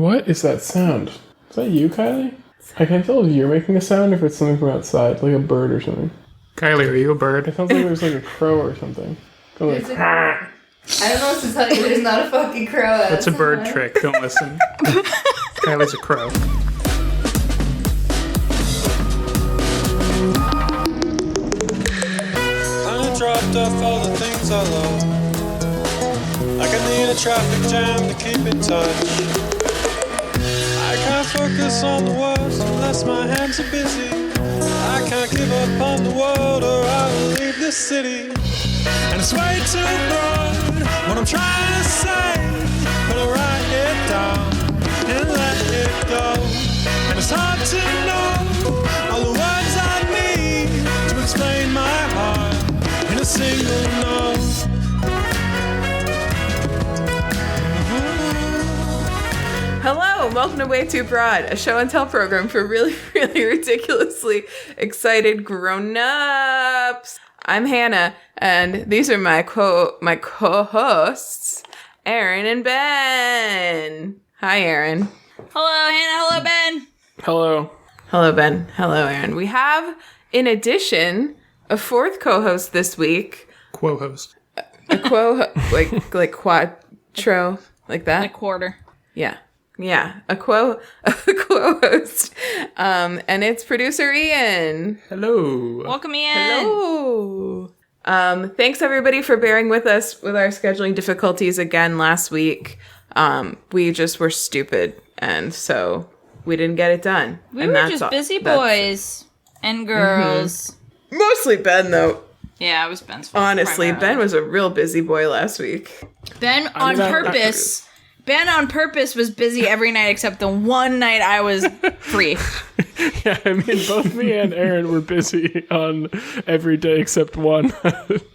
What is that sound? Is that you, Kylie? I can't tell if you're making a sound or if it's something from outside, like a bird or something. Kylie, are you a bird? It sounds like there's like a crow or something. Like, I don't know what to tell you. There's not a fucking crow. That's a bird trick. Don't listen. Kylie's a crow. I dropped off all the things I love. Like I need a traffic jam to keep in touch. I can't focus on the words unless my hands are busy. I can't give up on the world or I will leave this city. And it's way too broad what I'm trying to say, but I write it down and let it go. And it's hard to know all the words I need to explain my heart in a single note. Hello, and welcome to WayTooBroad, a show and tell program for really, really ridiculously excited grown-ups. I'm Hannah, and these are my co-hosts, Erin and Ben. Hi, Erin. Hello, Hannah. Hello, Ben. hello. Hello, Ben. Hello, Erin. We have, in addition, a fourth co-host this week. Quo-host. A like quattro, like that? A quarter. Yeah, a quo-host. And it's producer Ian. Hello. Welcome in. Hello. Thanks everybody for bearing with us with our scheduling difficulties again last week. We just were stupid, and so we didn't get it done. We and were that's just all. busy boys and girls. Mostly Ben, though. Yeah, it was Ben's fault. Honestly, primarily. Ben was a real busy boy last week. Ben on purpose. Ben on purpose was busy every night except the one night I was free. Yeah, I mean, both me and Erin were busy on every day except one,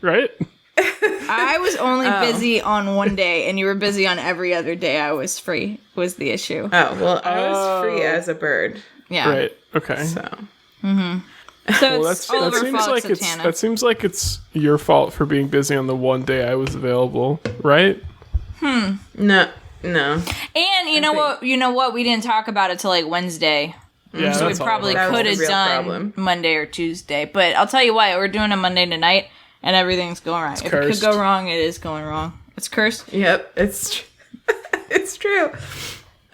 right? I was only busy on one day, and you were busy on every other day I was free, was the issue. Oh, well, I was free as a bird. Yeah. Right, okay. So, So Well, it's all of our fault except Hannah. that seems like it's your fault for being busy on the one day I was available, right? no. And you know what? We didn't talk about it till like Wednesday. Yeah, So we that's all probably about it. That could was have the real done problem. Monday or Tuesday. But I'll tell you what, we're doing a Monday tonight, and everything's going right. If it cursed. could go wrong, it is going wrong. It's cursed. Yep, it's it's true. Did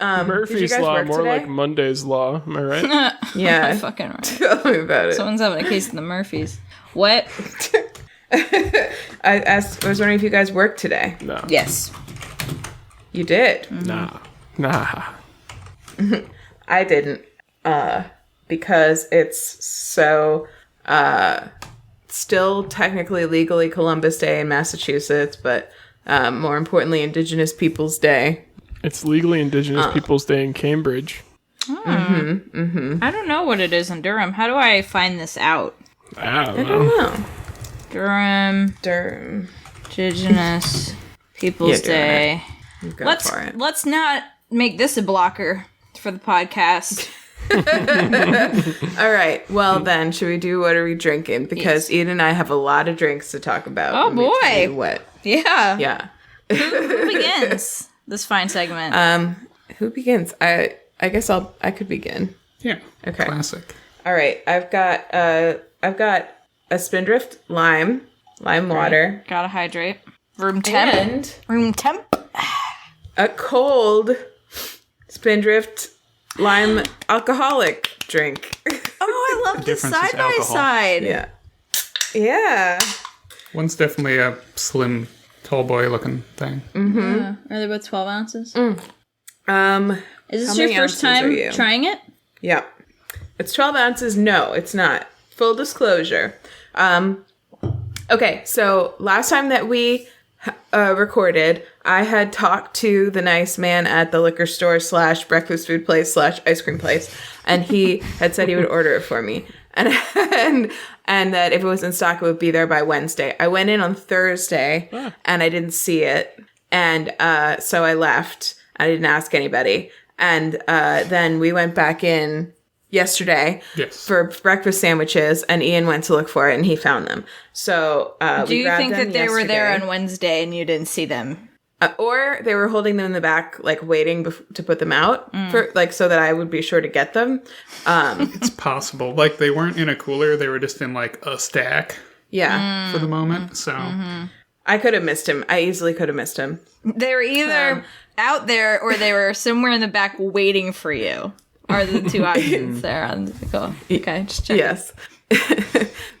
you Murphy's guys Law, work more today? like Monday's Law, am I right? Yeah. Fucking right. Tell me about it. Someone's having a case of the Murphys. What? I was wondering if you guys worked today. No. Yes. You did. Nah. I didn't. Because it's so still technically legally Columbus Day in Massachusetts, but more importantly, Indigenous Peoples Day. It's legally Indigenous Peoples Day in Cambridge. I don't know what it is in Durham. How do I find this out? I don't I know. don't know. Durham Indigenous Peoples Yeah, Durham. Day. Go for it. Let's not make this a blocker for the podcast. All right. Well, then, should we do what are we drinking? Because Ian and I have a lot of drinks to talk about. Oh, Let me tell boy. you what? Yeah. Yeah. Who begins this fine segment? Who begins? I guess I could begin. Yeah. Okay. Classic. All right. I've got a Spindrift lime water, Gotta hydrate. Room temp. and Room temp. a cold Spindrift lime alcoholic drink. Oh, I love the difference is side by alcohol. side. Yeah. Yeah. One's definitely a slim, tall boy looking thing. Are they both 12 ounces? Is Is this your first time trying it? Yeah. It's 12 ounces. No, it's not. Full disclosure. Okay, so last time that we recorded, I had talked to the nice man at the liquor store / breakfast food place / ice cream place, and he had said he would order it for me, and that if it was in stock, it would be there by Wednesday. I went in on Thursday, and I didn't see it, and so I left. I didn't ask anybody, and then we went back in yesterday for breakfast sandwiches, and Ian went to look for it, and he found them. So Do you think that they were there on Wednesday and you didn't see them? Or they were holding them in the back, like waiting to put them out for like so that I would be sure to get them. It's possible. Like they weren't in a cooler; they were just in like a stack Yeah, for the moment. So I could have missed him. I easily could have missed him. They were either out there or they were somewhere in the back waiting for you. Are the two options there on the go? Okay, just checking. Yes.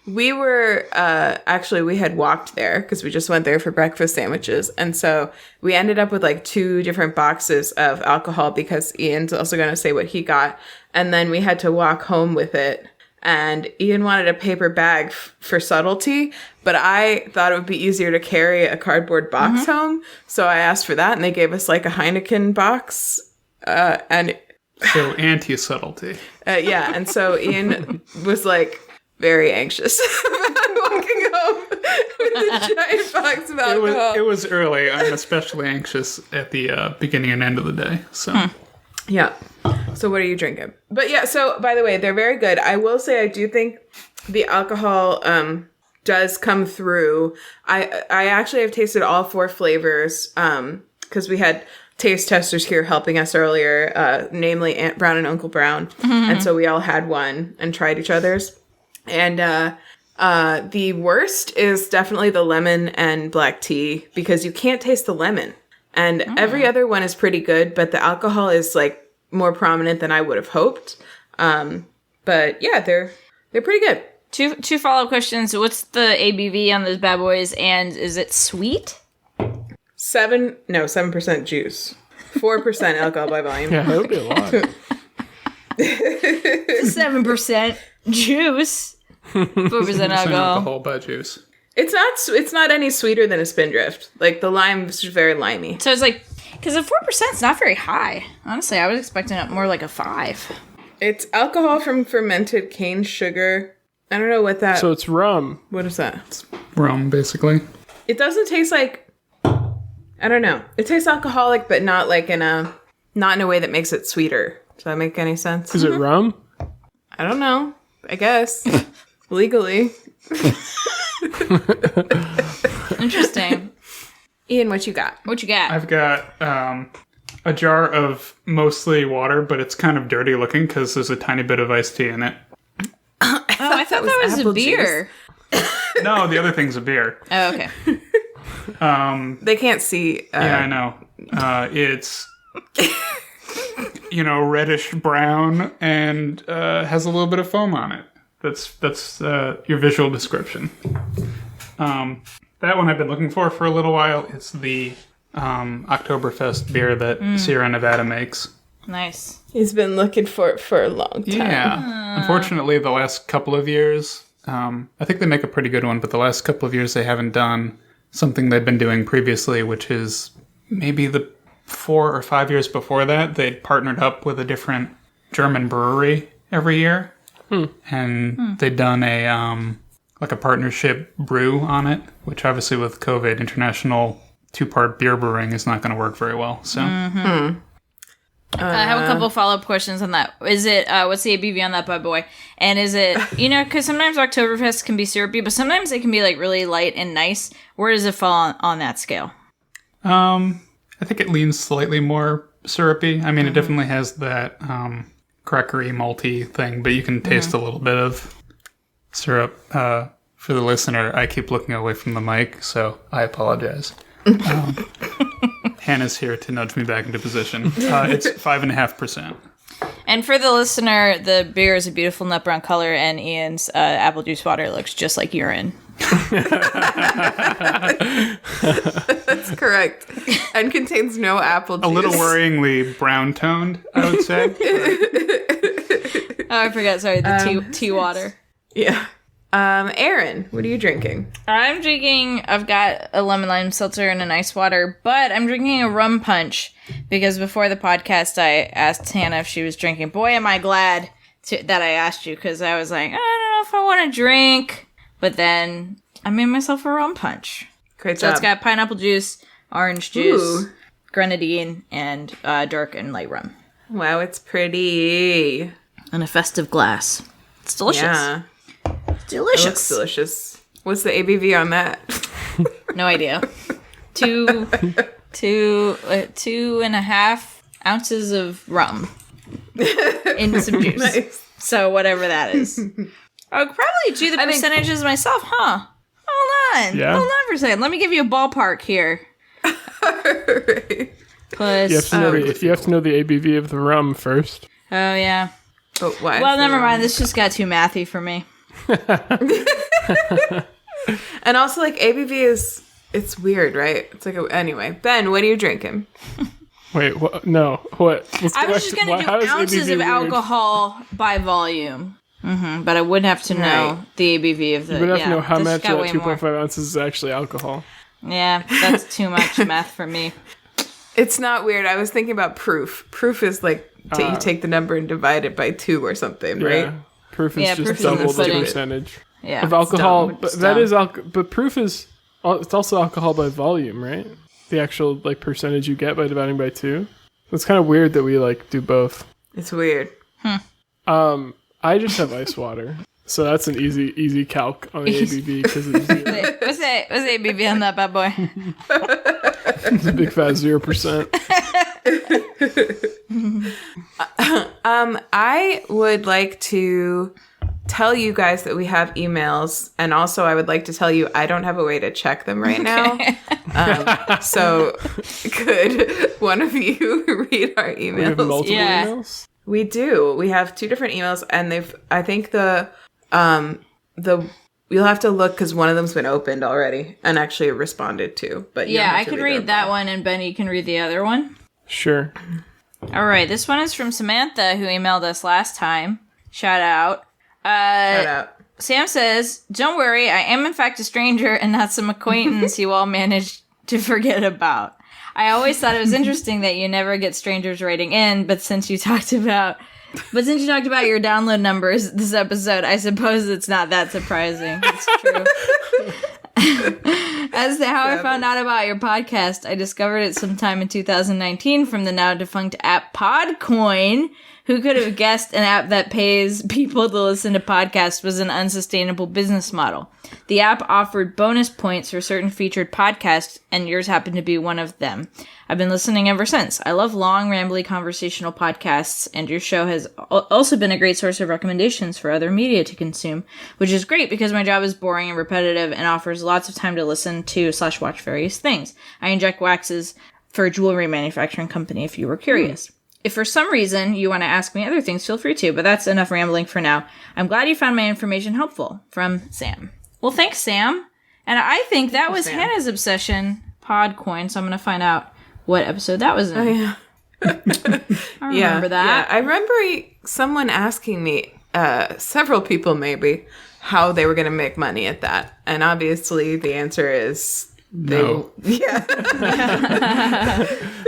We were, actually, we had walked there because we just went there for breakfast sandwiches. And so we ended up with like 2 different boxes of alcohol because Ian's also going to say what he got. And then we had to walk home with it. And Ian wanted a paper bag for subtlety, but I thought it would be easier to carry a cardboard box home. So I asked for that and they gave us like a Heineken box. And so anti-subtlety. yeah, and so Ian was like very anxious about walking home with a giant box of alcohol. It was early. I'm especially anxious at the beginning and end of the day. So Yeah. So what are you drinking? But yeah, so by the way, they're very good. I will say I do think the alcohol does come through. I actually have tasted all 4 flavors because we had taste testers here helping us earlier, namely Aunt Brown and Uncle Brown. And so we all had one and tried each other's. And the worst is definitely the lemon and black tea because you can't taste the lemon. And every other one is pretty good, but the alcohol is like more prominent than I would have hoped. But yeah, they're pretty good. Two follow-up questions. What's the ABV on those bad boys, and is it sweet? 7% juice. 4% alcohol by volume. Yeah, that would be a lot. 7% juice. 4% alcohol. alcohol by juice. It's not any sweeter than a Spindrift. Like the lime is very limey. So it's like, because the 4% is not very high. Honestly, I was expecting it more like a 5. It's alcohol from fermented cane sugar. I don't know what that. So it's rum. What is that? It's rum, basically. It doesn't taste like. I don't know. It tastes alcoholic, but not like not in a way that makes it sweeter. Does that make any sense? Is it rum? I don't know. I guess legally. Interesting. Ian, what you got? What you got? I've got a jar of mostly water, but it's kind of dirty looking because there's a tiny bit of iced tea in it. Oh, I thought that was a apple beer. No, the other thing's a beer. Oh, okay. They can't see. Yeah, I know. It's reddish brown and has a little bit of foam on it. That's your visual description. That one I've been looking for a little while. It's the Oktoberfest beer that Sierra Nevada makes. Nice. He's been looking for it for a long time. Yeah. Unfortunately, the last couple of years, I think they make a pretty good one, but the last couple of years they haven't done something they'd been doing previously, which is maybe the 4 or 5 years before that, they'd partnered up with a different German brewery every year. And they'd done a partnership brew on it, which obviously with COVID, international 2-part beer brewing is not going to work very well. So I have a couple follow-up questions on that. Is it, what's the ABV on that bad boy? And is it, because sometimes Oktoberfest can be syrupy, but sometimes it can be like really light and nice. Where does it fall on that scale? I think it leans slightly more syrupy. I mean, it definitely has that crackery, malty thing, but you can taste a little bit of syrup. For the listener, I keep looking away from the mic, so I apologize. Hannah's here to nudge me back into position. It's 5.5%. And for the listener, the beer is a beautiful nut brown color, and Ian's apple juice water looks just like urine. That's correct. And contains no apple juice. A little worryingly brown toned, I would say. Oh, I forgot. Sorry, the tea water. Yeah. Erin, what are you drinking? I've got a lemon lime seltzer and an ice water, but I'm drinking a rum punch because before the podcast, I asked Hannah if she was drinking. Boy, am I glad that I asked you, because I was like, I don't know if I want to drink, but then I made myself a rum punch. Great So job. it's got pineapple juice, orange juice, Ooh. grenadine, and dark and light rum. Wow, it's pretty. In a festive glass. It's delicious. Yeah. It's delicious. It looks delicious. What's the ABV on that? No idea. 2 2.5 ounces of rum in some juice. Nice. So whatever that is. I could probably do the percentages myself, huh? Hold on. Yeah. Hold on for a second. Let me give you a ballpark here. Right. Plus, You have to know the ABV of the rum first. oh yeah. But why? Well, never mind. This just got too mathy for me. And also, like, ABV it's weird, right? It's like, anyway. Ben, what are you drinking? Wait, what? No, what? I was just going to do ounces of alcohol by volume. But I would have to know the ABV of the... You would have to know how this much got of way that more. 2.5 ounces is actually alcohol. Yeah, that's too much math for me. It's not weird. I was thinking about proof. Proof is like, you take the number and divide it by 2 or something, right? Yeah. Proof is proof just is double the pudding. percentage Yeah. of alcohol. dumb. But that is but proof is it's also alcohol by volume, right? The actual like percentage you get by dividing by 2. It's kind of weird that we like do both. It's weird. I just have ice water, so that's an easy calc on the ABV because it's What's the ABV on that bad boy? it's a big fat 0%. I would like to tell you guys that we have emails, and also I would like to tell you I don't have a way to check them right now. So could one of you read our emails? We have multiple Yeah. emails. We do. We have 2 different emails, and I think the you'll have to look because one of them's been opened already and actually responded to. But you don't Yeah, have I to can their read that bio. one, and Benny can read the other one. Sure. All right, this one is from Samantha, who emailed us last time. Shout out. Shout out. Sam says, "Don't worry, I am in fact a stranger and not some acquaintance you all managed to forget about. I always thought it was interesting that you never get strangers writing in, but since you talked about your download numbers this episode, I suppose it's not that surprising." It's true. As to how I found out about your podcast, I discovered it sometime in 2019 from the now defunct app Podcoin. Who could have guessed an app that pays people to listen to podcasts was an unsustainable business model? The app offered bonus points for certain featured podcasts, and yours happened to be one of them. I've been listening ever since. I love long, rambly, conversational podcasts, and your show has also been a great source of recommendations for other media to consume, which is great because my job is boring and repetitive and offers lots of time to listen to / watch various things. I inject waxes for a jewelry manufacturing company if you were curious. If for some reason you want to ask me other things, feel free to, but that's enough rambling for now. I'm glad you found my information helpful. From Sam. Well, thanks, Sam. And I think that was Sam. Hannah's obsession, Podcoin, so I'm going to find out what episode that was in. Oh, yeah. I remember that. Yeah. I remember someone asking me, several people maybe, how they were going to make money at that. And obviously the answer is... No. Yeah.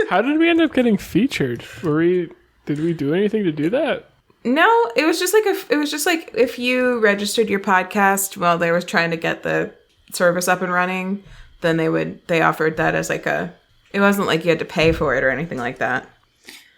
How did we end up getting featured? Did we do anything to do that? No, it was just like if you registered your podcast while they were trying to get the service up and running, then they offered that as like it wasn't like you had to pay for it or anything like that.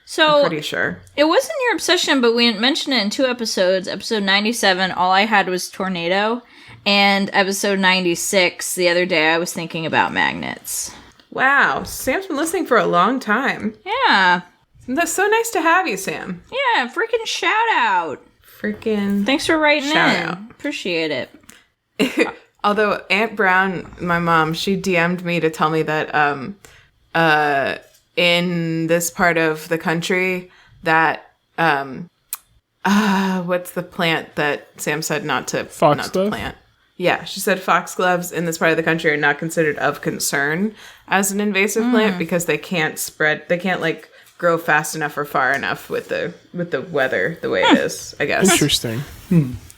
So I'm pretty sure. it wasn't your obsession, but we mentioned it in 2 episodes. Episode 97, all I had was tornado. And episode 96, the other day, I was thinking about magnets. Wow, Sam's been listening for a long time. Yeah. That's so nice to have you, Sam. Yeah, freaking shout out. Freaking. Thanks for writing Shout in. out. Appreciate it. Although Aunt Brown, my mom, she DM'd me to tell me that in this part of the country that what's the plant that Sam said not to Foxglove? plant? Yeah, she said foxgloves in this part of the country are not considered of concern as an invasive plant because they can't like grow fast enough or far enough with the weather the way it is, I guess. Interesting.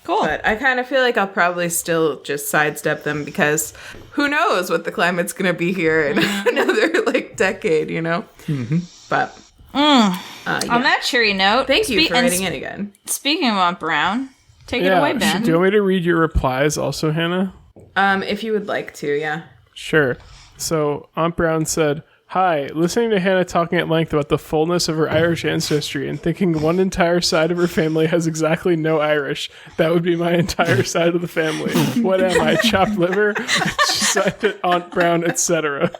Cool. But I kind of feel like I'll probably still just sidestep them because who knows what the climate's going to be here in another like decade, you know? Mm-hmm. But On that cheery note, thank you for writing in again. Speaking of Aunt Brown, take it away, Ben. Do you want me to read your replies also, Hannah? If you would like to, yeah. Sure. So Aunt Brown said, "Hi, listening to Hannah talking at length about the fullness of her Irish ancestry and thinking one entire side of her family has exactly no Irish. That would be my entire side of the family. What am I, chopped liver?" She signed it, Aunt Brown, etc.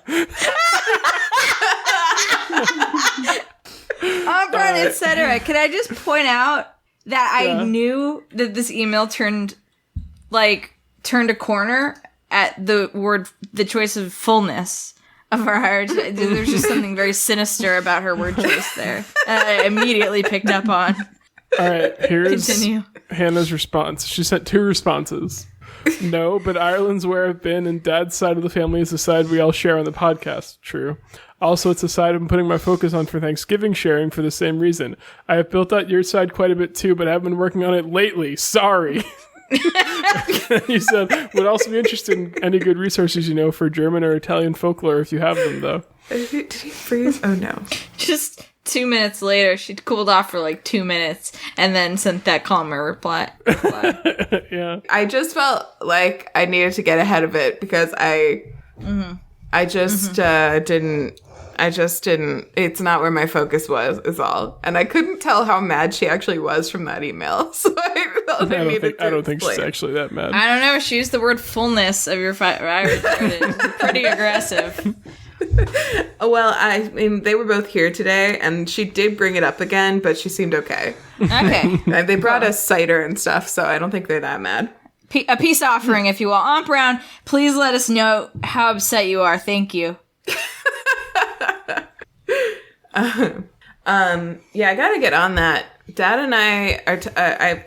Brown, etc. Can I just point out that I knew that this email turned a corner at the choice of fullness of our heritage. There's just something very sinister about her word choice there. I immediately picked up on. All right, here's Continue. Hannah's response. She sent 2 responses. No, but Ireland's where I've been, and Dad's side of the family is the side we all share on the podcast. True. Also, it's a side I'm putting my focus on for Thanksgiving sharing for the same reason. I have built out your side quite a bit too, but I have been working on it lately. Sorry. You said, would also be interested in any good resources you know for German or Italian folklore if you have them, though. Did he freeze? Oh, no. Just 2 minutes later, she cooled off for 2 minutes and then sent that calmer reply. Yeah. I just felt like I needed to get ahead of it because I just didn't. It's not where my focus was, is all. And I couldn't tell how mad she actually was from that email. So I felt I needed to I don't think she's explain. actually that mad. I don't know. She used the word fullness of your Irish heritage. Pretty aggressive. Well, I mean, they were both here today, and she did bring it up again, but she seemed okay. Okay. And they brought us cider and stuff, so I don't think they're that mad. A peace offering, if you will. Aunt Brown, please let us know how upset you are. Thank you. Yeah, I gotta get on that. Dad and I are.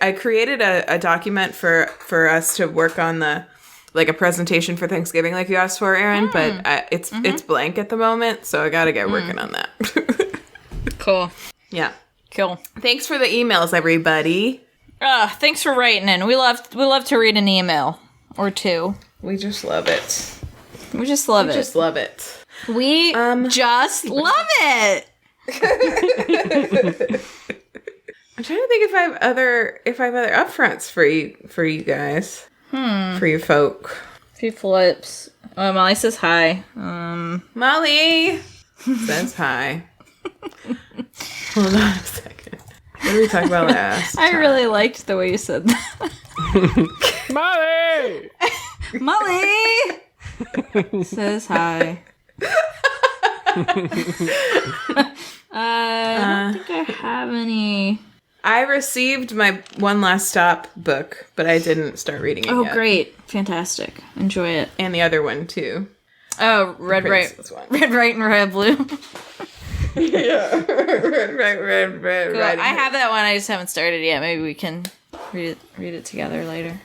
I created a document for us to work on the a presentation for Thanksgiving, like you asked for, Erin. But it's blank at the moment, so I gotta get working on that. Cool. Yeah. Cool. Thanks for the emails, everybody. Thanks for writing in. We love to read an email or 2. We just love it. We just love it. Just love it. We just love it. I'm trying to think if I have other upfronts for you guys. For you folk. Few flips. Molly says hi. Molly says hi. Hold on a second. What did we talk about last? I really liked the way you said that. Molly! Molly says hi. I don't think I have any. I received my One Last Stop book, but I didn't start reading it yet. Oh, great. Fantastic. Enjoy it. And the other one, too. Oh, red, right, and red, blue. Yeah. red, Cool. right. I have that one. I just haven't started yet. Maybe we can read it together later.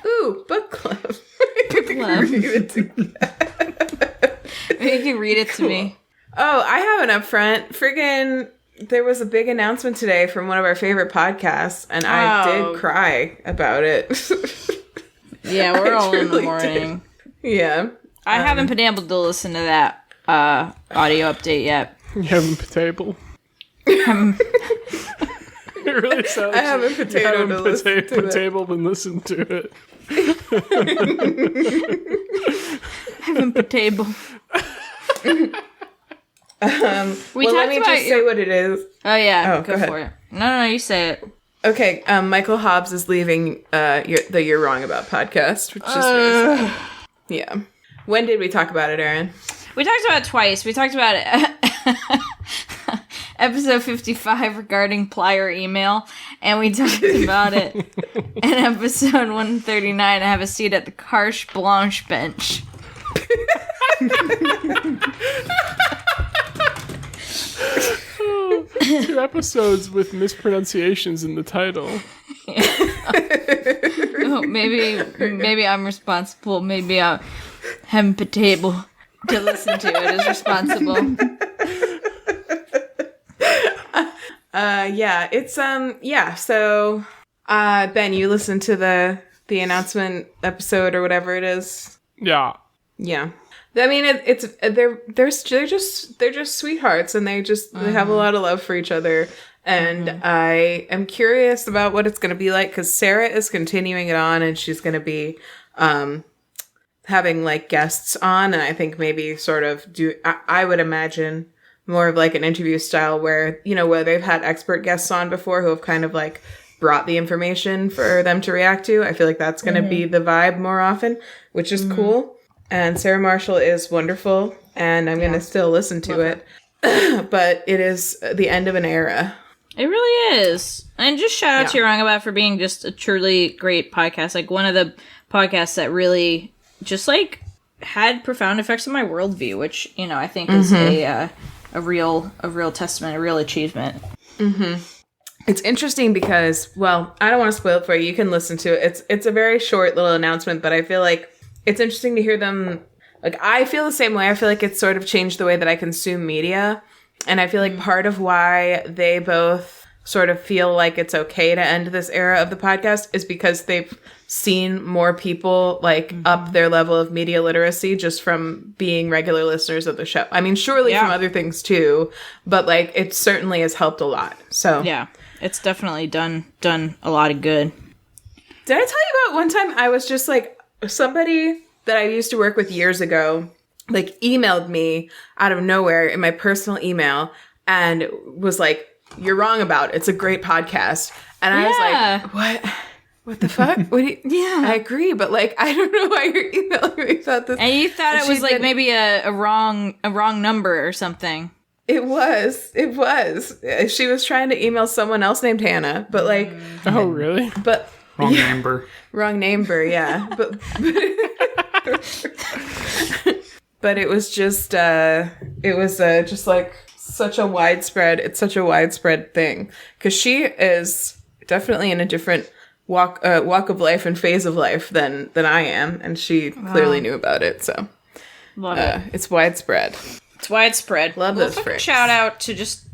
Ooh, book club. Club. Read it together. Maybe you can read it to me. Oh, I have an upfront. Friggin', there was a big announcement today from one of our favorite podcasts, and I did cry about it. Yeah, we're all in the truly morning. did. Yeah. I haven't been able to listen to that audio update yet. You having potato? It really sounds I have a potato to listen to it. potato and listen to it. Having potato. Let me just say what it is. Oh yeah, Oh, go go ahead. for it. No, you say it. Okay, Michael Hobbs is leaving the You're Wrong About podcast, which is very sad. Yeah. When did we talk about it, Erin? We talked about it twice. We talked about it episode 55 regarding plier email, and we talked about it in episode 139. I have a seat at the Carte Blanche bench. 2 episodes with mispronunciations in the title. Oh, maybe I'm responsible. Maybe I'm having potato to listen to it is responsible. Yeah, it's so Ben, you listened to the announcement episode or whatever it is? Yeah. Yeah. I mean, they're just sweethearts, and they have a lot of love for each other. And I am curious about what it's going to be like, because Sarah is continuing it on, and she's going to be having guests on, and I think maybe sort of I would imagine more of an interview style where they've had expert guests on before who have kind of brought the information for them to react to. I feel like that's going to be the vibe more often, which is cool. And Sarah Marshall is wonderful, and I'm going to still listen to it. but it is the end of an era. It really is. And just shout out to Yorangabat for being just a truly great podcast. Like, one of the podcasts that really just, like, had profound effects on my worldview, which, you know, I think is a real testament, a real achievement. Mm-hmm. It's interesting because, well, I don't want to spoil it for you. You can listen to it. It's a very short little announcement, but I feel like it's interesting to hear them. Like, I feel the same way. I feel like it's sort of changed the way that I consume media. And I feel like part of why they both sort of feel like it's okay to end this era of the podcast is because they've seen more people, like, up their level of media literacy just from being regular listeners of the show. I mean, surely from other things too, but, like, it certainly has helped a lot. So yeah, it's definitely done a lot of good. Did I tell you about one time I was just, like, somebody that I used to work with years ago, like, emailed me out of nowhere in my personal email and was like, "You're wrong about it. It's a great podcast." And I was like, what the fuck? What do you, I agree, but, like, I don't know why you're emailing me about this. And you thought it was, like, maybe a wrong number or something. It was. She was trying to email someone else named Hannah, but, like... Oh, really? But... Wrong number. Wrong number, yeah. But but it was just, just, like, such a widespread thing. Because she is definitely in a different walk of life and phase of life than I am, and she clearly knew about it, so... Love it. It's widespread. It's widespread. Love those fucking fricks. Shout out to just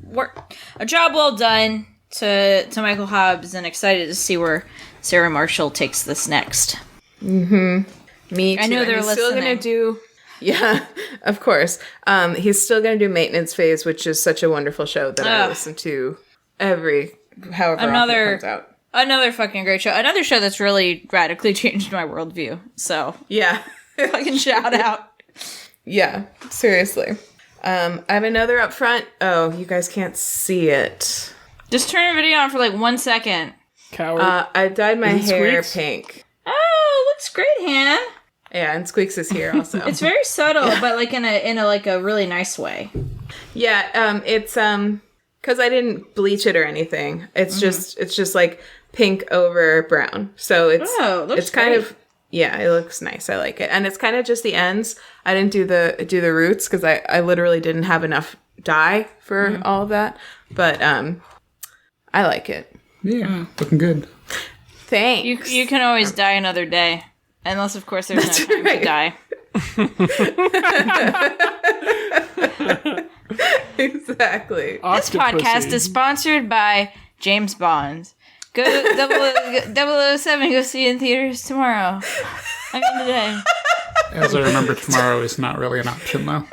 a job well done to Michael Hobbs, and excited to see where Sarah Marshall takes this next. Mm-hmm. Me too. I know they're he's listening. Still gonna do. Yeah, of course. He's still gonna do Maintenance Phase, which is such a wonderful show that I listen to however often it comes out. Another fucking great show. Another show that's really radically changed my worldview. So yeah, fucking shout out. Yeah, seriously. I have another up front. Oh, you guys can't see it. Just turn your video on for like 1 second. Coward. I dyed my hair Squeaks? pink. Oh, looks great, Han. Yeah, and Squeaks is here also. It's very subtle, but like in a like a really nice way. Yeah, it's because I didn't bleach it or anything. It's just like pink over brown. So it's kind of it looks nice. I like it, and it's kind of just the ends. I didn't do the roots because I literally didn't have enough dye for all of that. But I like it. Yeah, looking good. Thanks. You can always die another day, unless of course there's no time to die. Exactly. This podcast is sponsored by James Bond. Go 007, go see it in theaters tomorrow. I mean today. As I remember, tomorrow is not really an option, though.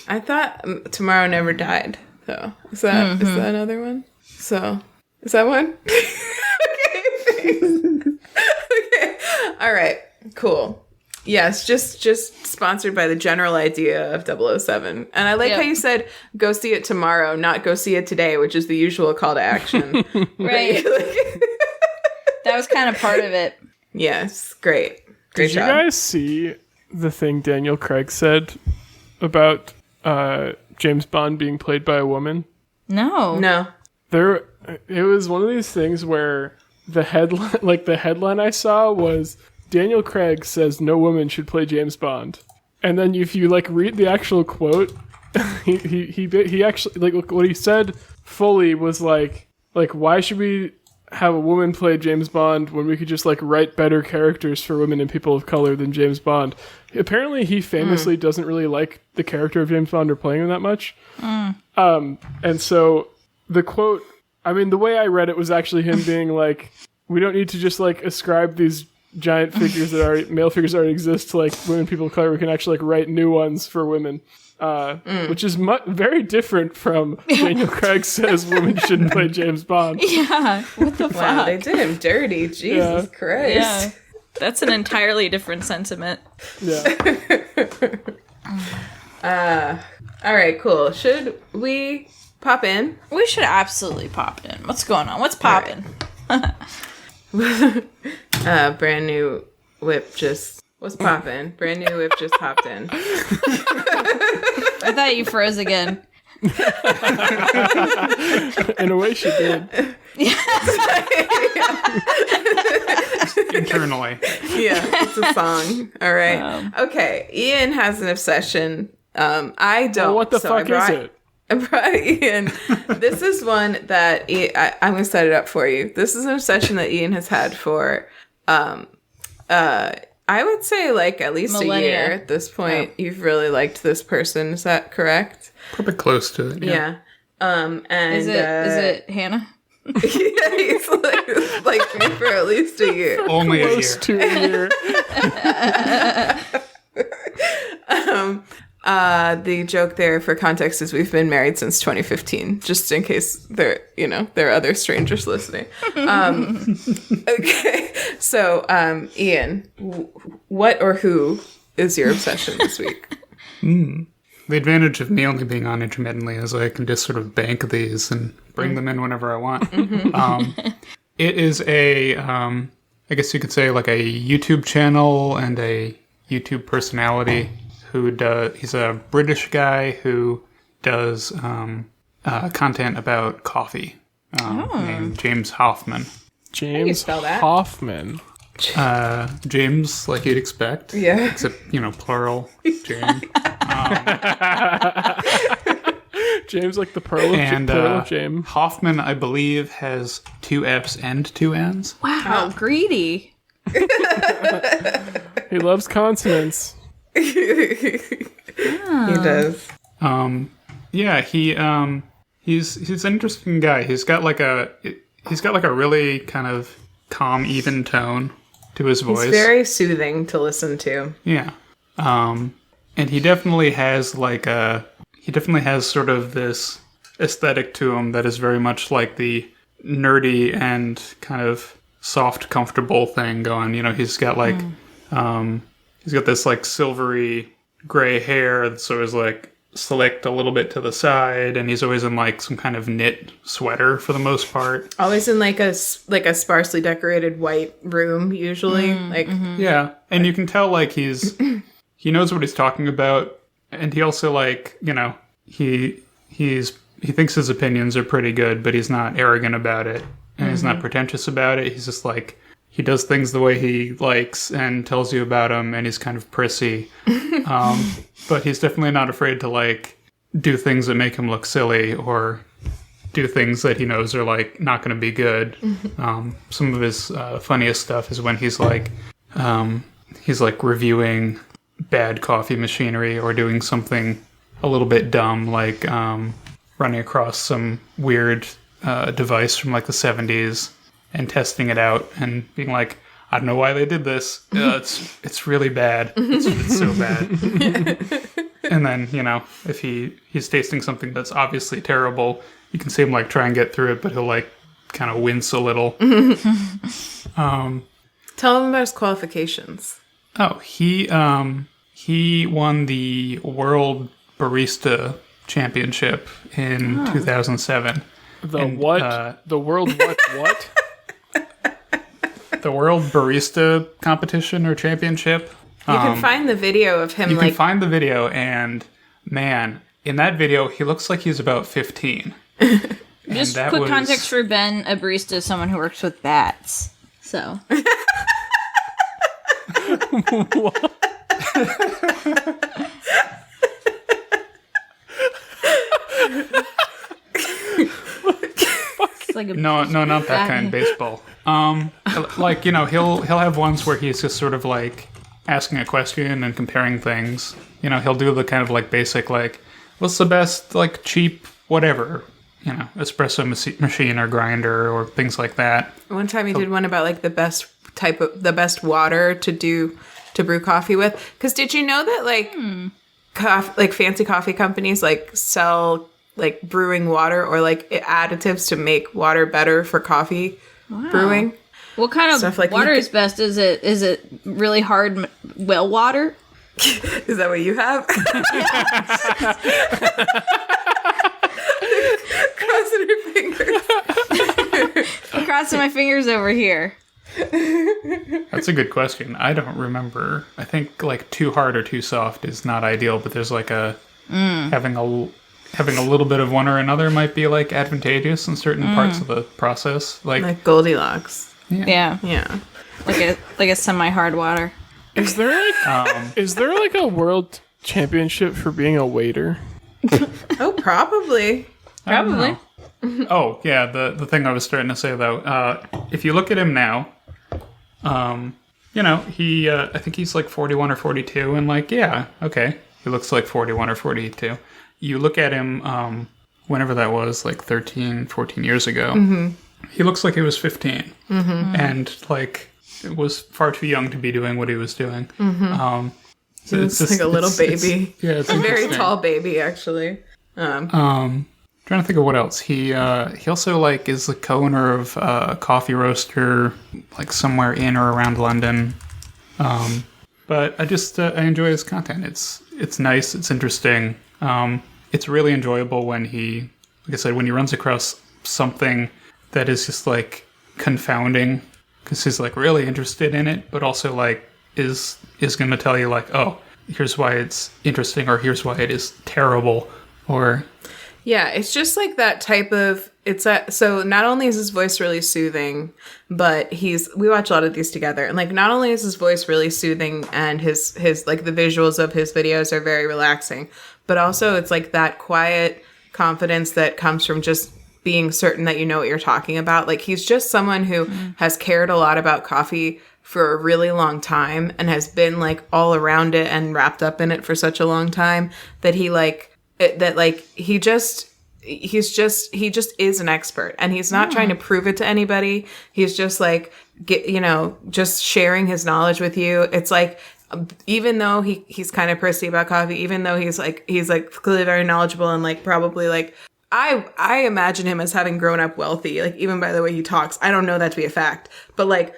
I thought Tomorrow Never Died, though. Is that another one? So, is that one? Okay, thanks. Okay. All right. Cool. Yes, just sponsored by the general idea of 007. And I like how you said, go see it tomorrow, not go see it today, which is the usual call to action. Right. That was kind of part of it. Yes, great. Great job. Did you guys see the thing Daniel Craig said about James Bond being played by a woman? No. It was one of these things where the headline I saw was Daniel Craig says no woman should play James Bond, and then if you like read the actual quote, he actually like what he said fully was like why should we have a woman play James Bond when we could just like write better characters for women and people of color than James Bond. Apparently he famously doesn't really like the character of James Bond or playing him that much. And so the quote, I mean, the way I read it was actually him being like, we don't need to just like ascribe these giant figures male figures that already exist to like women, people of color. We can actually like write new ones for women. Which is very different from Daniel Craig says women shouldn't play James Bond. Yeah, what the fuck? Wow, they did him dirty. Jesus Christ. Yeah, that's an entirely different sentiment. Yeah. All right, cool. Should we pop in? We should absolutely pop in. What's going on? What's popping? Brand new whip just What's poppin'? Brand new whip just hopped in. I thought you froze again. In a way, she did. Internally. Yeah, it's a song. All right. Okay, Ian has an obsession. I don't. Well, what the so fuck is it? I brought Ian. This is one that I'm going to set it up for you. This is an obsession that Ian has had for, I would say like at least millennia. a year at this point. You've really liked this person. Is that correct? Probably close to it. Yeah. And Is it Hannah? yeah, he's like me for at least a year. Only a Close year. to a year. The joke there for context is we've been married since 2015, just in case there are other strangers listening. Okay, so Ian, what or who is your obsession this week? The advantage of me only being on intermittently is I can just sort of bank these and bring them in whenever I want. It is I guess you could say like a YouTube channel and a YouTube personality he's a British guy who does content about coffee named James Hoffmann. James spell that? Hoffmann. James, like you'd expect. Yeah. Except, plural. James. James, like the pearl of James. Hoffmann, I believe, has 2 F's and 2 N's. Wow, greedy. He loves consonants. He does. Yeah, he's an interesting guy. He's got like a really kind of calm, even tone to his voice. It's very soothing to listen to. Yeah. And he definitely has sort of this aesthetic to him that is very much like the nerdy and kind of soft, comfortable thing going. He's got like he's got this like silvery gray hair that's always like slicked a little bit to the side, and he's always in like some kind of knit sweater for the most part. Always in like a sparsely decorated white room, usually. Yeah, and you can tell like he knows what he's talking about, and he also like he thinks his opinions are pretty good, but he's not arrogant about it, and he's not pretentious about it. He's just like he does things the way he likes and tells you about them, and he's kind of prissy. But he's definitely not afraid to like do things that make him look silly or do things that he knows are like not going to be good. Some of his funniest stuff is when he's like reviewing bad coffee machinery or doing something a little bit dumb, like running across some weird device from like the 70s and testing it out and being like, I don't know why they did this. It's really bad. It's so bad. And then, if he's tasting something that's obviously terrible, you can see him like try and get through it, but he'll like kind of wince a little. Tell him about his qualifications. Oh, he won the World Barista Championship in 2007. The world what? The World Barista Competition or Championship. You can find the video of him. You can find the video, and man, in that video, he looks like he's about 15. Just quick context for Ben, a barista is someone who works with bats. So. It's like No, not that kind. Baseball. Like he'll have ones where he's just sort of like asking a question and comparing things. He'll do the kind of like basic like, what's the best like cheap whatever, espresso machine or grinder or things like that. One time he did one about like the best water to brew coffee with. Because did you know that like like fancy coffee companies like sell like brewing water or like additives to make water better for coffee brewing? What kind of Stuff like water is best? Is it really hard well water? Is that what you have? Crossing your fingers. I'm crossing my fingers over here. That's a good question. I don't remember. I think like too hard or too soft is not ideal, but there's like a having a little bit of one or another might be like advantageous in certain parts of the process. Like Goldilocks. Yeah. Yeah. Like a semi-hard water. Is there like a world championship for being a waiter? Oh, probably. Probably. Oh, yeah, the thing I was starting to say, though, if you look at him now, he, I think he's like 41 or 42, and like, yeah, okay, he looks like 41 or 42. You look at him, whenever that was, like 13, 14 years ago, he looks like he was 15, and like, it was far too young to be doing what he was doing. So it's like a little baby. It's a very tall baby, actually. Trying to think of what else. He also like is the co-owner of a coffee roaster like somewhere in or around London. But I just I enjoy his content. It's nice. It's interesting. It's really enjoyable when he, like I said, when he runs across something that is just like confounding because he's like really interested in it, but also like is going to tell you like, oh, here's why it's interesting, or here's why it is terrible, or. Yeah, it's just like that type of, so not only is his voice really soothing, but we watch a lot of these together, and like not only is his voice really soothing and his like the visuals of his videos are very relaxing, but also it's like that quiet confidence that comes from just being certain that you know what you're talking about. Like he's just someone who has cared a lot about coffee for a really long time and has been like all around it and wrapped up in it for such a long time that he just is an expert, and he's not trying to prove it to anybody. He's just like, just sharing his knowledge with you. It's like, even though he's kind of prissy about coffee, even though he's clearly very knowledgeable and like probably like, I imagine him as having grown up wealthy, like even by the way he talks. I don't know that to be a fact, but like,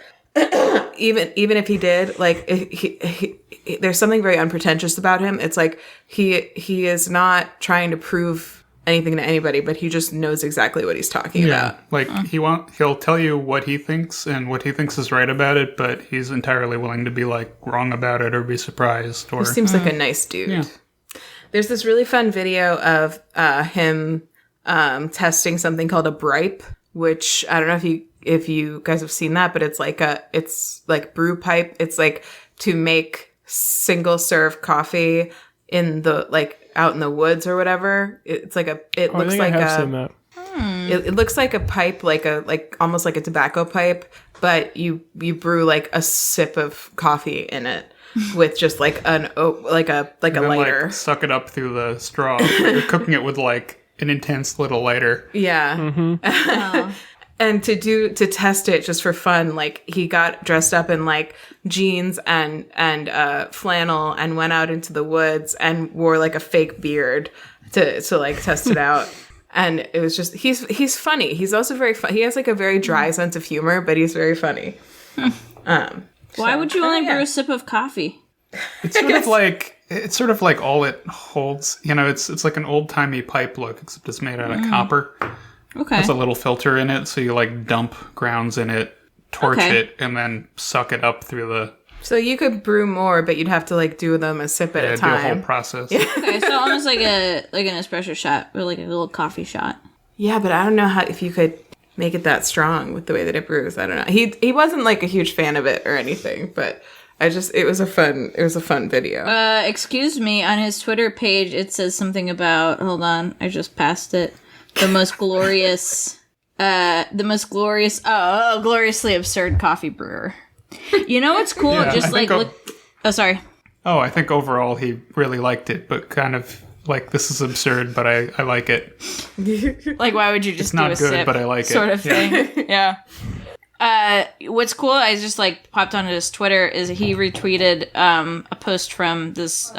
even if he did, like he there's something very unpretentious about him. It's like he is not trying to prove anything to anybody, but he just knows exactly what he's talking about. Like he'll tell you what he thinks and what he thinks is right about it, but he's entirely willing to be like wrong about it or be surprised. Or he seems like a nice dude. Yeah. There's this really fun video of him testing something called a bripe, which I don't know if you guys have seen that, but it's like brew pipe. It's like to make single serve coffee in the like out in the woods or whatever. It looks like a pipe, like almost like a tobacco pipe, but you brew like a sip of coffee in it with just like a lighter. Like, suck it up through the straw. You're cooking it with like an intense little lighter. Yeah. Oh. And to test it just for fun, like he got dressed up in like jeans and flannel and went out into the woods and wore like a fake beard to like test it out. And it was just, he's funny. He's also very fun. He has like a very dry sense of humor, but he's very funny. Why would you only brew a sip of coffee? It's sort of like all it holds. It's like an old timey pipe look, except it's made out of copper. Okay. There's a little filter in it, so you like dump grounds in it, torch it, and then suck it up through the. So you could brew more, but you'd have to like do them a sip at a time. Do a whole process. Yeah. Okay, so almost like an espresso shot or like a little coffee shot. Yeah, but I don't know if you could make it that strong with the way that it brews. I don't know. He wasn't like a huge fan of it or anything, but it was a fun video. Excuse me, on his Twitter page it says something about, hold on, I just passed it. Gloriously absurd coffee brewer. You know what's cool? Yeah, just like look. Oh, sorry. Oh, I think overall he really liked it, but kind of like, this is absurd, but I like it. Like, why would you just it's not do a good, sip but I like sort it. of thing? Yeah. What's cool? I just like popped onto his Twitter. Is he retweeted a post from this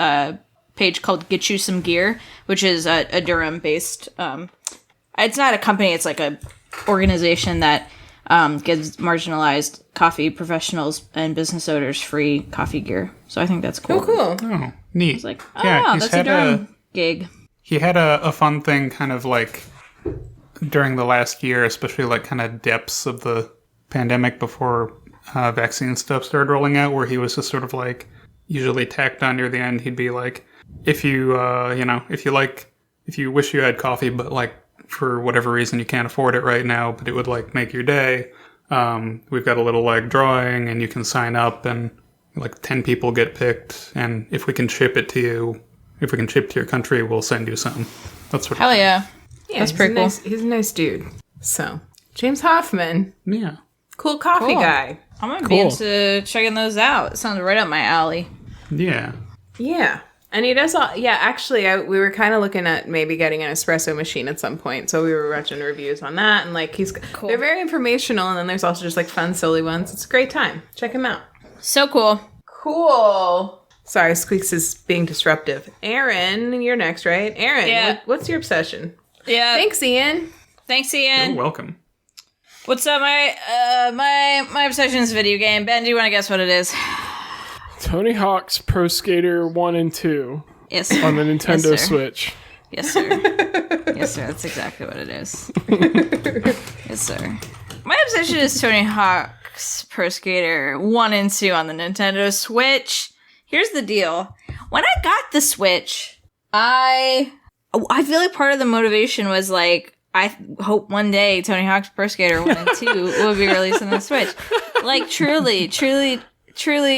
page called Get You Some Gear, which is a Durham-based. It's not a company. It's like a organization that gives marginalized coffee professionals and business owners free coffee gear. So I think that's cool. Oh, cool. Oh, neat. It's like, that's a Durham gig. He had a fun thing kind of like during the last year, especially like kind of depths of the pandemic before vaccine stuff started rolling out, where he was just sort of like, usually tacked on near the end, he'd be like, if you wish you had coffee, but like for whatever reason you can't afford it right now, but it would like make your day, we've got a little like drawing and you can sign up and like 10 people get picked, and if we can ship it to you, if we can ship to your country, we'll send you some. That's what. Hell yeah. Yeah, That's pretty cool. He's a nice dude. So, James Hoffmann, Yeah. cool coffee Cool. guy. I'm going to be into checking those out. It sounds right up my alley. Yeah. Yeah. And he does all, yeah, actually, we were kind of looking at maybe getting an espresso machine at some point. So we were watching reviews on that. And like, Cool. they're very informational. And then there's also just like fun, silly ones. It's a great time. Check him out. So cool. Cool. Sorry, Squeaks is being disruptive. Erin, you're next, right? Erin, Yeah. what's your obsession? Yeah. Thanks, Ian. Thanks, Ian. You're welcome. What's up? My obsession is a video game. Ben, do you want to guess what it is? Tony Hawk's Pro Skater 1 and 2 Yes. on the Nintendo Yes, sir. Switch. Yes, sir. Yes, sir. That's exactly what it is. Yes, sir. My obsession is Tony Hawk's Pro Skater 1 and 2 on the Nintendo Switch. Here's the deal. When I got the Switch, I feel like part of the motivation was like, I hope one day Tony Hawk's Pro Skater 1 and 2 will be released on the Switch. Like, truly,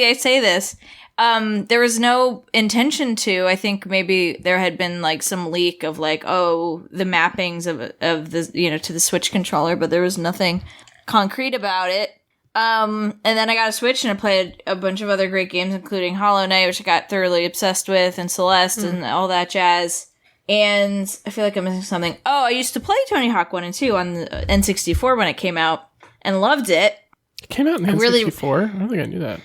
I say this. There was no intention to. I think maybe there had been like some leak of like, oh, the mappings of the, to the Switch controller, but there was nothing concrete about it. And then I got a Switch and I played a bunch of other great games, including Hollow Knight, which I got thoroughly obsessed with, and Celeste and all that jazz. And I feel like I'm missing something. Oh, I used to play Tony Hawk 1 and 2 on the N64 when it came out and loved it. It came out in the N64? I don't think I knew that.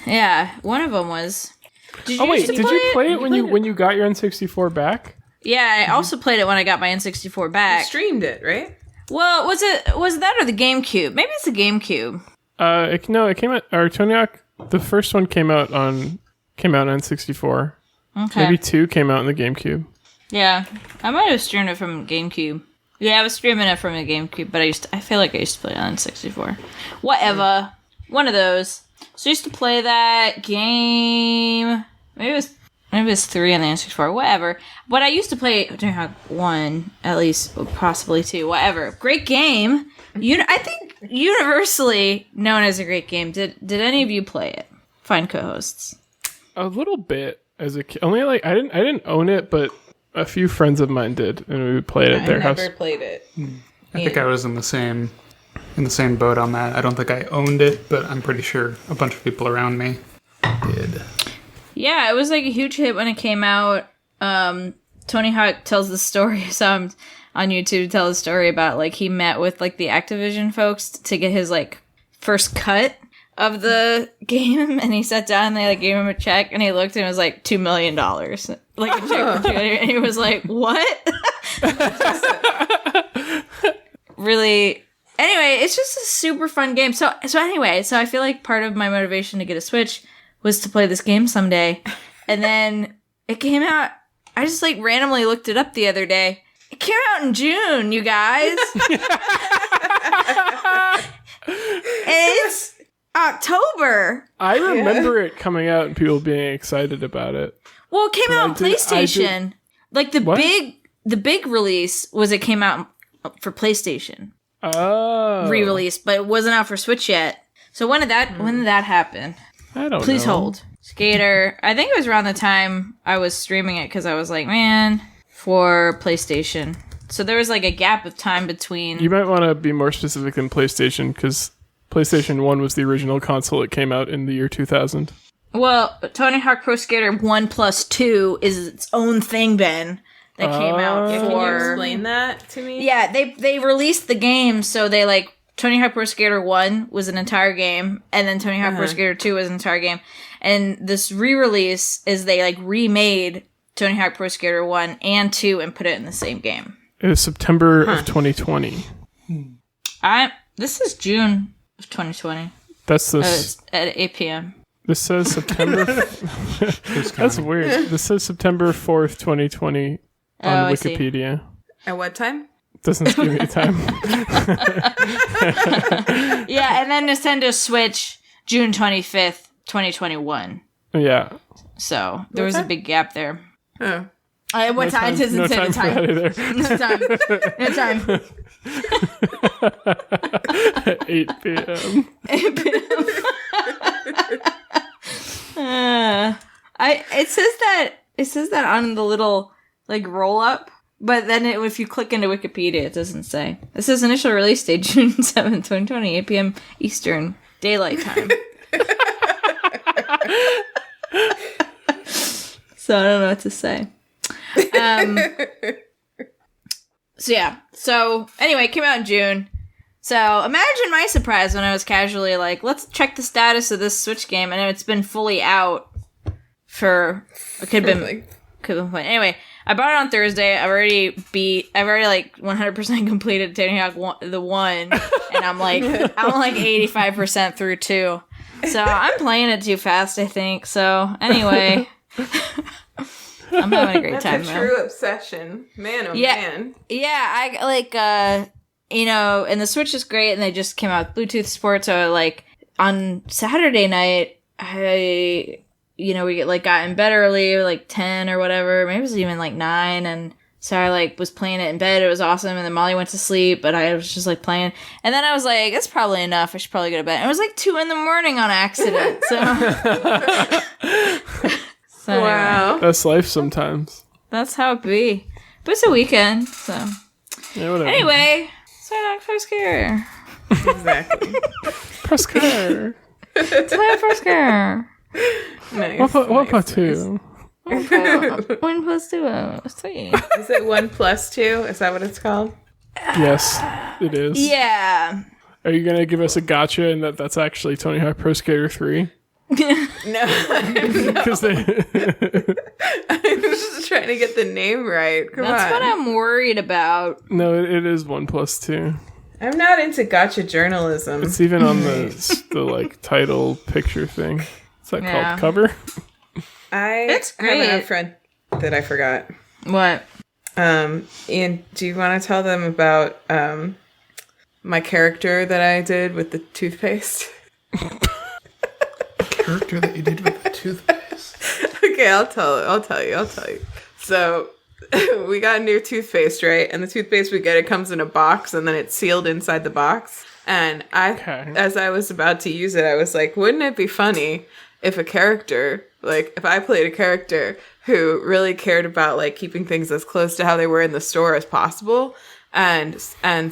Yeah, one of them was. Did you play it when you got your N64 back? Yeah, I also played it when I got my N64 You back. streamed it, right? Well, was it that or the GameCube? Maybe it's the GameCube. It came out. Or Tony Hawk, the first one came out on N64. Okay. Maybe 2 came out in the GameCube. Yeah, I might have streamed it from GameCube. Yeah, I was streaming it from the GameCube, but I feel like I used to play it on N64. Whatever, one of those. So I used to play that game. Maybe it was 3 on the N64. Whatever. But I used to play Tony Hawk 1, at least, possibly 2. Whatever. Great game. I think universally known as a great game. Did any of you play it? Fine co-hosts. A little bit as a kid. Only like I didn't own it, but a few friends of mine did, and we would play it at their house. I never played it. I think I was in the same boat on that. I don't think I owned it, but I'm pretty sure a bunch of people around me did. Yeah, it was like a huge hit when it came out. Tony Hawk tells the story, on YouTube to tell the story about like he met with like the Activision folks to get his like first cut of the game, and he sat down and they like gave him a check, and he looked and it was like $2 million, like a check for $2 and he was like, what? Really. Anyway, it's just a super fun game. So I feel like part of my motivation to get a Switch was to play this game someday. And then it came out. I just like randomly looked it up the other day. It came out in June, you guys. It's October. I remember it coming out and people being excited about it. Well, it came out on PlayStation. Like the big release was it came out for PlayStation. Oh. Re-release, but it wasn't out for Switch yet. So when did that happen? I don't know. Please hold. Skater. I think it was around the time I was streaming it because I was like, man, for PlayStation. So there was like a gap of time between. You might want to be more specific than PlayStation, because PlayStation 1 was the original console. It came out in the year 2000. Well, Tony Hawk Pro Skater 1 plus 2 is its own thing, Ben. That came out for. Can you explain that to me? Yeah, they released the game, so they like Tony Hawk Pro Skater 1 was an entire game, and then Tony Hawk Pro Skater 2 was an entire game. And this re-release is they like remade Tony Hawk Pro Skater 1 and 2 and put it in the same game. It was September of 2020. This is June of 2020. That's this. At 8 p.m. This says September. That's weird. This says September 4th, 2020 on Wikipedia. At what time? Doesn't give me a time. Yeah, and then Nintendo Switch June 25th, 2021. Yeah. So there was a big gap there. Oh. What time does it say the time? No time. 8 p.m. 8 p.m. It says that on the little like roll up, but then if you click into Wikipedia, it doesn't say. It says initial release date June 7th, 2020, 8 p.m. Eastern Daylight Time. So I don't know what to say. So anyway, it came out in June. So imagine my surprise when I was casually like, let's check the status of this Switch game, and it's been fully out for could have been anyway. I bought it on Thursday. I've already like 100% completed Tony Hawk 1, and I'm like 85% through 2. So I'm playing it too fast, I think. So anyway, I'm having a great time. That's a true obsession, man. Oh man. Yeah, I like and the Switch is great, and they just came out with Bluetooth support. So like on Saturday night, we got in bed early, like 10 or whatever. Maybe it was even like 9, and so I like was playing it in bed. It was awesome, and then Molly went to sleep, but I was just like playing. And then I was like, "It's probably enough. I should probably go to bed." And it was like 2 a.m. on accident. So, Wow, anyway, That's life sometimes. that's how it be. But it's a weekend, so Yeah, whatever. anyway. So first gear. exactly. Press car. First gear. Nice. What part 2? 1 + 2 = 3. Is it 1 + 2? Is that what it's called? Yes, it is. Yeah. Are you gonna give us a gotcha and that's actually Tony Hawk Pro Skater 3? No. Because they I'm just trying to get the name right. Come That's on. what I'm worried about. No, it is 1 + 2. I'm not into gotcha journalism. It's even on the like title picture thing. What's that Yeah. called? Cover? It's I have great. a friend that I forgot. What? Ian, do you want to tell them about my character that I did with the toothpaste? Character that you did with the toothpaste. Okay, I'll tell you. So we got new toothpaste, right? And the toothpaste we get, it comes in a box, and then it's sealed inside the box. And as I was about to use it, I was like, wouldn't it be funny if a character, like if I played a character who really cared about like keeping things as close to how they were in the store as possible? And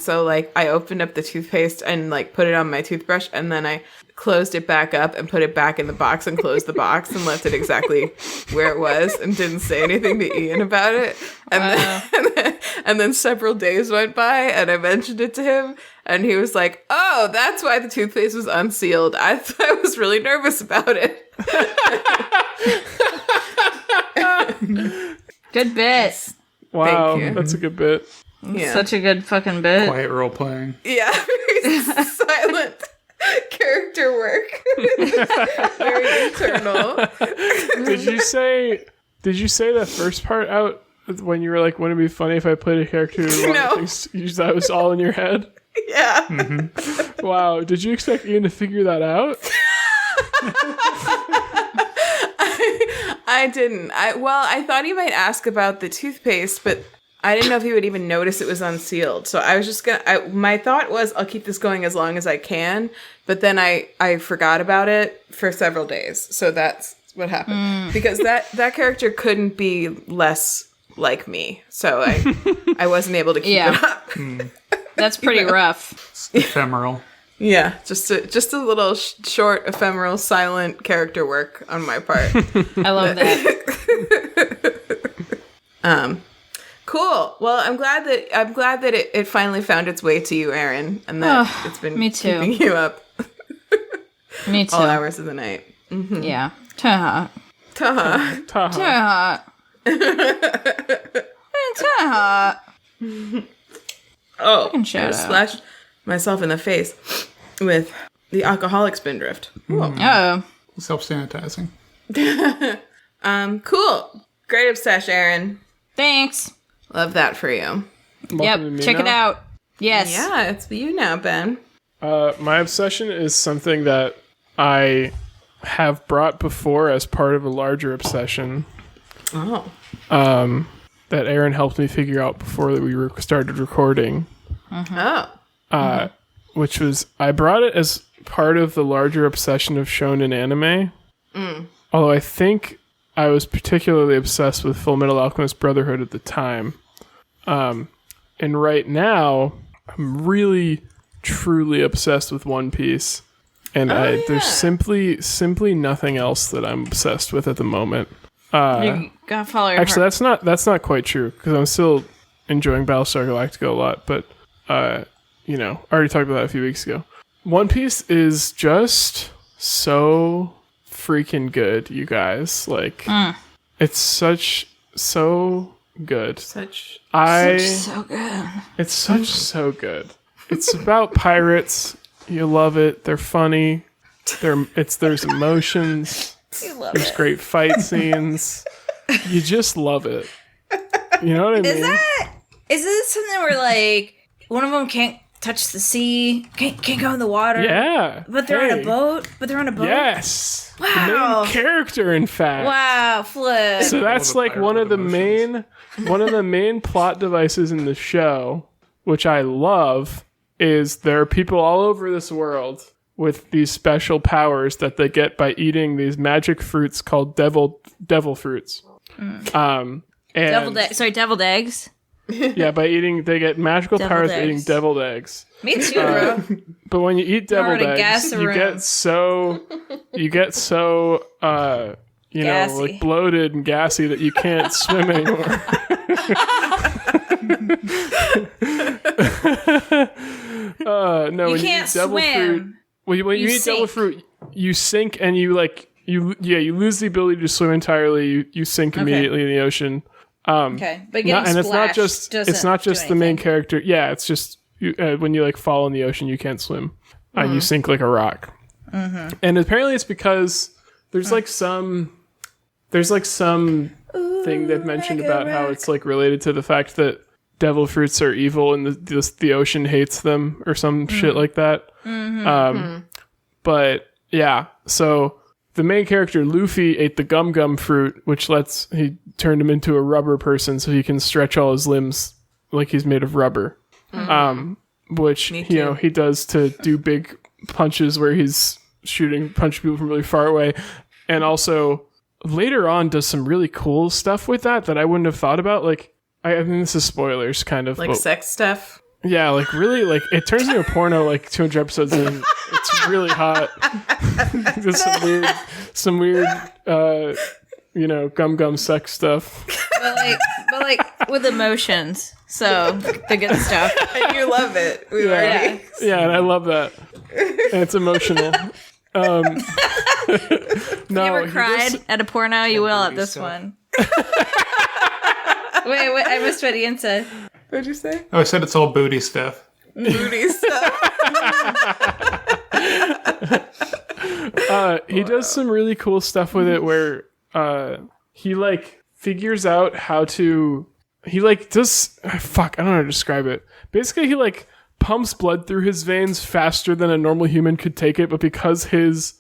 so like I opened up the toothpaste and like put it on my toothbrush, and then I closed it back up and put it back in the box and closed the box and left it exactly where it was and didn't say anything to Ian about it. And then several days went by and I mentioned it to him, and he was like, "Oh, that's why the toothpaste was unsealed. I was really nervous about it." Good bit. Wow, Thank you. that's a good bit. Yeah. Such a good fucking bit. Quiet role playing. Yeah, very silent character work. Very internal. Did you say that first part out when you were like, wouldn't it be funny if I played a character who No. that was all in your head? Yeah. Mm-hmm. Wow, did you expect Ian to figure that out? I didn't. I thought he might ask about the toothpaste, but I didn't know if he would even notice it was unsealed. So I was just my thought was, I'll keep this going as long as I can. But then I forgot about it for several days. So that's what happened. Because that character couldn't be less like me. So I wasn't able to keep it up. That's pretty rough. It's ephemeral. Yeah, just a little short, ephemeral, silent character work on my part. I love that. Cool. Well, I'm glad that it finally found its way to you, Erin, and that it's been me too. keeping you up Me too. all hours of the night. Yeah. Taha. Taha. Taha. Taha. Taha. Oh, shout I out. splashed myself in the face with the alcoholic spindrift. Oh. Self-sanitizing. Cool. Great obsession, Erin. Thanks. Love that for you. Welcome to Yep. me Check it now. out. Yes. Yeah, it's you now, Ben. My obsession is something that I have brought before as part of a larger obsession. Oh. That Erin helped me figure out before that we started recording. Oh. Which was, I brought it as part of the larger obsession of shonen anime. Although I think I was particularly obsessed with Full Metal Alchemist Brotherhood at the time. And right now, I'm really, truly obsessed with One Piece. And there's simply nothing else that I'm obsessed with at the moment. You gotta follow your Actually, heart. that's not quite true, because I'm still enjoying Battlestar Galactica a lot, but, I already talked about that a few weeks ago. One Piece is just so freaking good, you guys. Like, it's so good. So good. It's so good. It's about pirates. You love it. They're funny. There's emotions. You love There's it. great fight scenes. You just love it. You know what I mean? Is this something where like one of them can't touch the sea, can't go in the water? Yeah. But they're on a boat. Yes. Wow. The main character, in fact. Wow, flip. So that's the like pirate one of with the main plot devices in the show, which I love, is there are people all over this world with these special powers that they get by eating these magic fruits called devil fruits. And deviled eggs. yeah, they get magical Deviled powers by eggs. eating deviled eggs. Me too, bro. But when you eat deviled to eggs, gas the you room. get so Gassy. like bloated and gassy that you can't swim anymore. No, when can't eat devil swim. fruit, when you eat devil sink. fruit, you sink and you lose the ability to swim entirely. You sink immediately in the ocean. Okay, but getting And it's not splashed just doesn't the main do character. Yeah, it's just when you like fall in the ocean, you can't swim. You sink like a rock. And apparently, it's because there's like some thing they've mentioned about how it's like related to the fact that devil fruits are evil and the ocean hates them or some shit like that. But yeah, so the main character Luffy ate the gum fruit, which he turned him into a rubber person so he can stretch all his limbs like he's made of rubber. Which he does to do big punches where he's punching people from really far away, and also later on does some really cool stuff with that I wouldn't have thought about. Like, I mean, this is spoilers, kind of. Like but, sex stuff? yeah, like really, like it turns into a porno like 200 episodes in. It's really hot. There's some weird, gum sex stuff. but like with emotions. So the good stuff. And you love it. We Yeah. already. Yeah, and I love that. And it's emotional. No, You ever he cried does- at a porno? You will at this Barista. one. Wait, I missed what Ian said. What'd you say? Oh, I said it's all booty stuff. Booty stuff. He does some really cool stuff with it where he like figures out how to I don't know how to describe it. Basically, he like pumps blood through his veins faster than a normal human could take it, but because his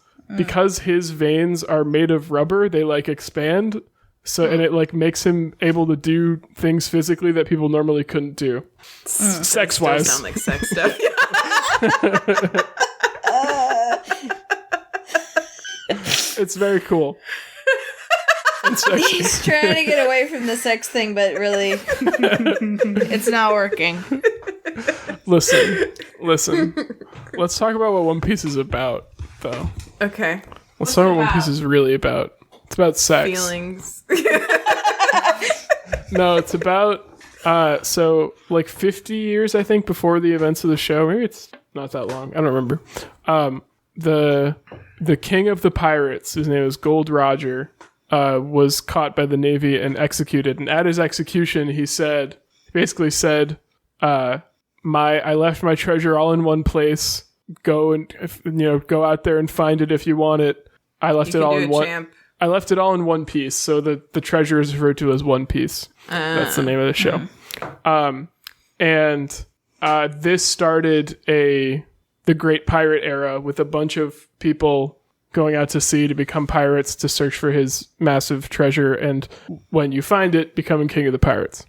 veins are made of rubber, they like expand. So and it like makes him able to do things physically that people normally couldn't do. Sex Does wise. sound like sex stuff. It's very cool. And sexy. He's trying to get away from the sex thing, but really, it's not working. Listen. Let's talk about what One Piece is about, though. Okay. Let's talk about what One Piece is really about. It's about sex. Feelings. No, it's about so like 50 years, I think, before the events of the show. Maybe it's not that long. I don't remember. The king of the pirates, his name is Gold Roger, was caught by the Navy and executed. And at his execution, he basically said, I left my treasure all in one place. Go out there and find it if you want it. I left it all in one. Champ. I left it all in one piece, so the treasure is referred to as One Piece. That's the name of the show. And this started the Great Pirate Era with a bunch of people going out to sea to become pirates to search for his massive treasure, and when you find it, becoming king of the pirates.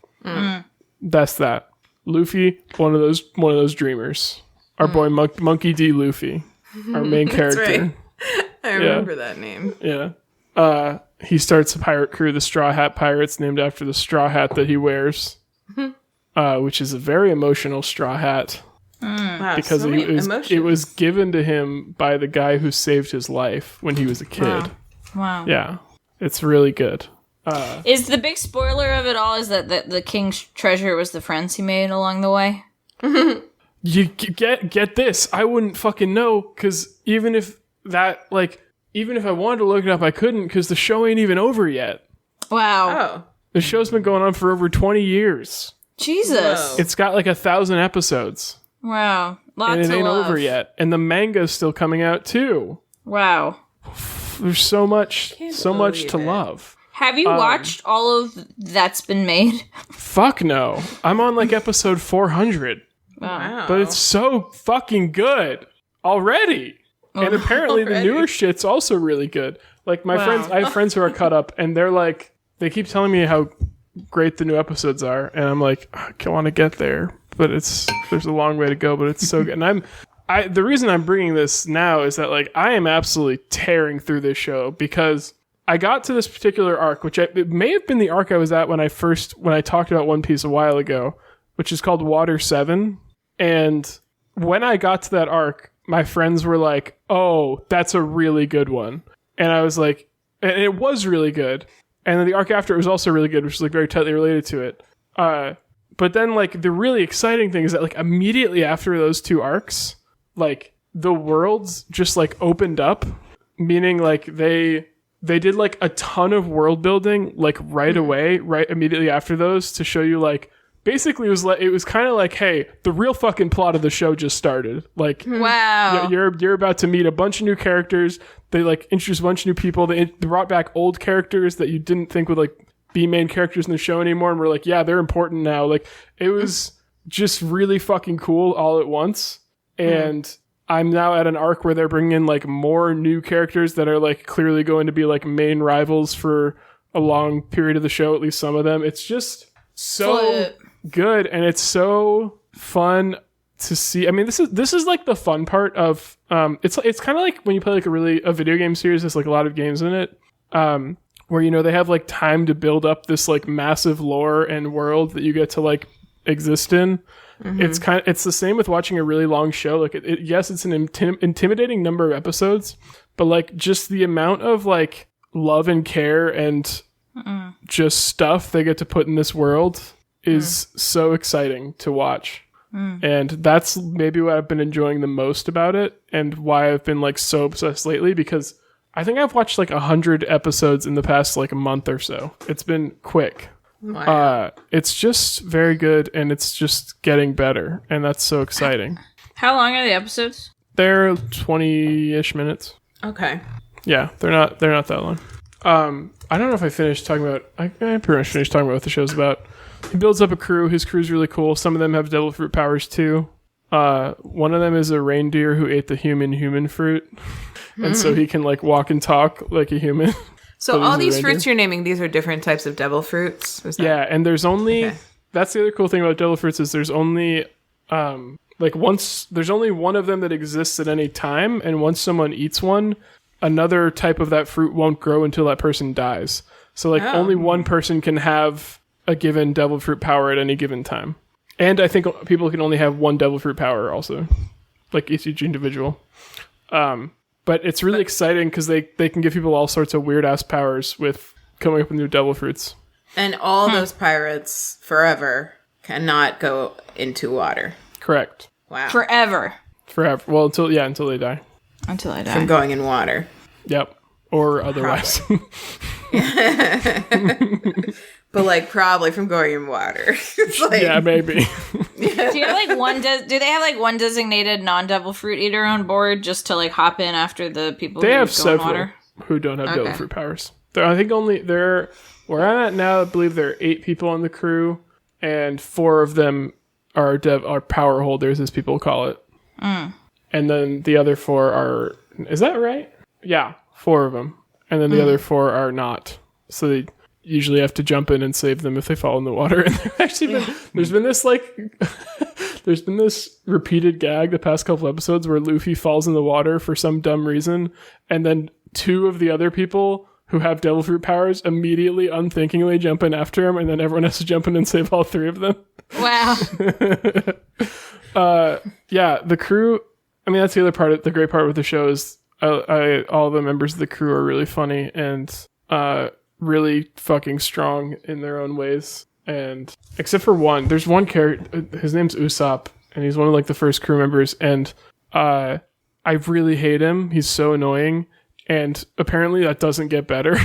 That's that. Luffy, one of those dreamers. Our boy Monkey D. Luffy, our main character. Right. I remember that name. Yeah. He starts a pirate crew, the Straw Hat Pirates, named after the straw hat that he wears, which is a very emotional straw hat. Wow, Because so it was given to him by the guy who saved his life when he was a kid. Wow. Yeah, it's really good. Is the big spoiler of it all is that the king's treasure was the friends he made along the way? You get this. I wouldn't fucking know, because even if I wanted to look it up, I couldn't, because the show ain't even over yet. Wow. Oh. The show's been going on for over 20 years. Jesus. Whoa. It's got like 1,000 episodes. Wow. Lots And it of ain't love. over yet. And the manga's still coming out too. Wow. There's so much to believe it. love. Have you watched all of that's been made? Fuck no. I'm on like episode 400. Wow. But it's so fucking good already. And apparently the Already? newer shit's also really good. Like my Wow. friends, I have friends who are caught up, and they're like, they keep telling me how great the new episodes are, and I'm like, I want to get there, but there's a long way to go, but it's so good. And the reason I'm bringing this now is that like I am absolutely tearing through this show, because I got to this particular arc, it may have been the arc I was at when I talked about One Piece a while ago, which is called Water 7. And when I got to that arc, my friends were like, oh, that's a really good one. And I was like, and it was really good. And then the arc after it was also really good, which is like very tightly related to it. But then like the really exciting thing is that like immediately after those two arcs, like the worlds just like opened up, meaning like they did like a ton of world building like right away, right immediately after those, to show you like, basically it was kind of like, hey, the real fucking plot of the show just started. Like, Wow. you're about to meet a bunch of new characters. They like introduced a bunch of new people. They brought back old characters that you didn't think would like be main characters in the show anymore, and we're like, yeah, they're important now. Like, it was just really fucking cool all at once. And I'm now at an arc where they're bringing in like more new characters that are like clearly going to be like main rivals for a long period of the show, at least some of them. It's just so Flip. good, and it's so fun to see. I mean, this is like the fun part of it's kind of like when you play like a video game series. There's like a lot of games in it where, you know, they have like time to build up this like massive lore and world that you get to like exist in. It's the same with watching a really long show. Like yes, it's an intimidating number of episodes, but like just the amount of like love and care and just stuff they get to put in this world is so exciting to watch. And that's maybe what I've been enjoying the most about it, and why I've been like so obsessed lately, because I think I've watched like 100 episodes in the past like a month or so. It's been quick. Wow. It's just very good, and it's just getting better, and that's so exciting. How long are the episodes? They're 20-ish minutes. Okay. Yeah, they're not that long. I don't know if I finished talking about. I pretty much finished talking about what the show's about. He builds up a crew. His crew's really cool. Some of them have devil fruit powers too. One of them is a reindeer who ate the human fruit, and so he can like walk and talk like a human. So But all he's a these reindeer. fruits you're naming, these are different types of devil fruits? Was that- Yeah, and there's only Okay. that's the other cool thing about devil fruits is there's only there's only one of them that exists at any time, and once someone eats one, another type of that fruit won't grow until that person dies. So like only one person can have a given devil fruit power at any given time. And I think people can only have one devil fruit power also, like each individual. But it's really exciting because they can give people all sorts of weird ass powers with coming up with new devil fruits. And all those pirates forever cannot go into water. Correct. Wow. Forever. Forever. Well, until they die. Until I From die. going in water. Yep. Or otherwise. But like probably from going in water. It's like, Yeah, maybe. Do you have like do they have like one designated non-devil fruit eater on board just to like hop in after the people They who have go in several water? who don't have devil Okay. fruit powers. I think only where I'm at now, I believe there are 8 people on the crew, and 4 of them are power holders, as people call it. And then the other 4 are. Is that right? Yeah, 4 of them. And then the other 4 are not. So they usually have to jump in and save them if they fall in the water. And there's been this there's been this repeated gag the past couple episodes where Luffy falls in the water for some dumb reason, and then 2 of the other people who have devil fruit powers immediately unthinkingly jump in after him, and then everyone has to jump in and save all 3 of them. Wow. Yeah, the crew, I mean, that's the other part, the great part with the show is all the members of the crew are really funny and really fucking strong in their own ways. And except for one, there's one character, his name's Usopp, and he's one of like the first crew members, and I really hate him. He's so annoying, and apparently that doesn't get better.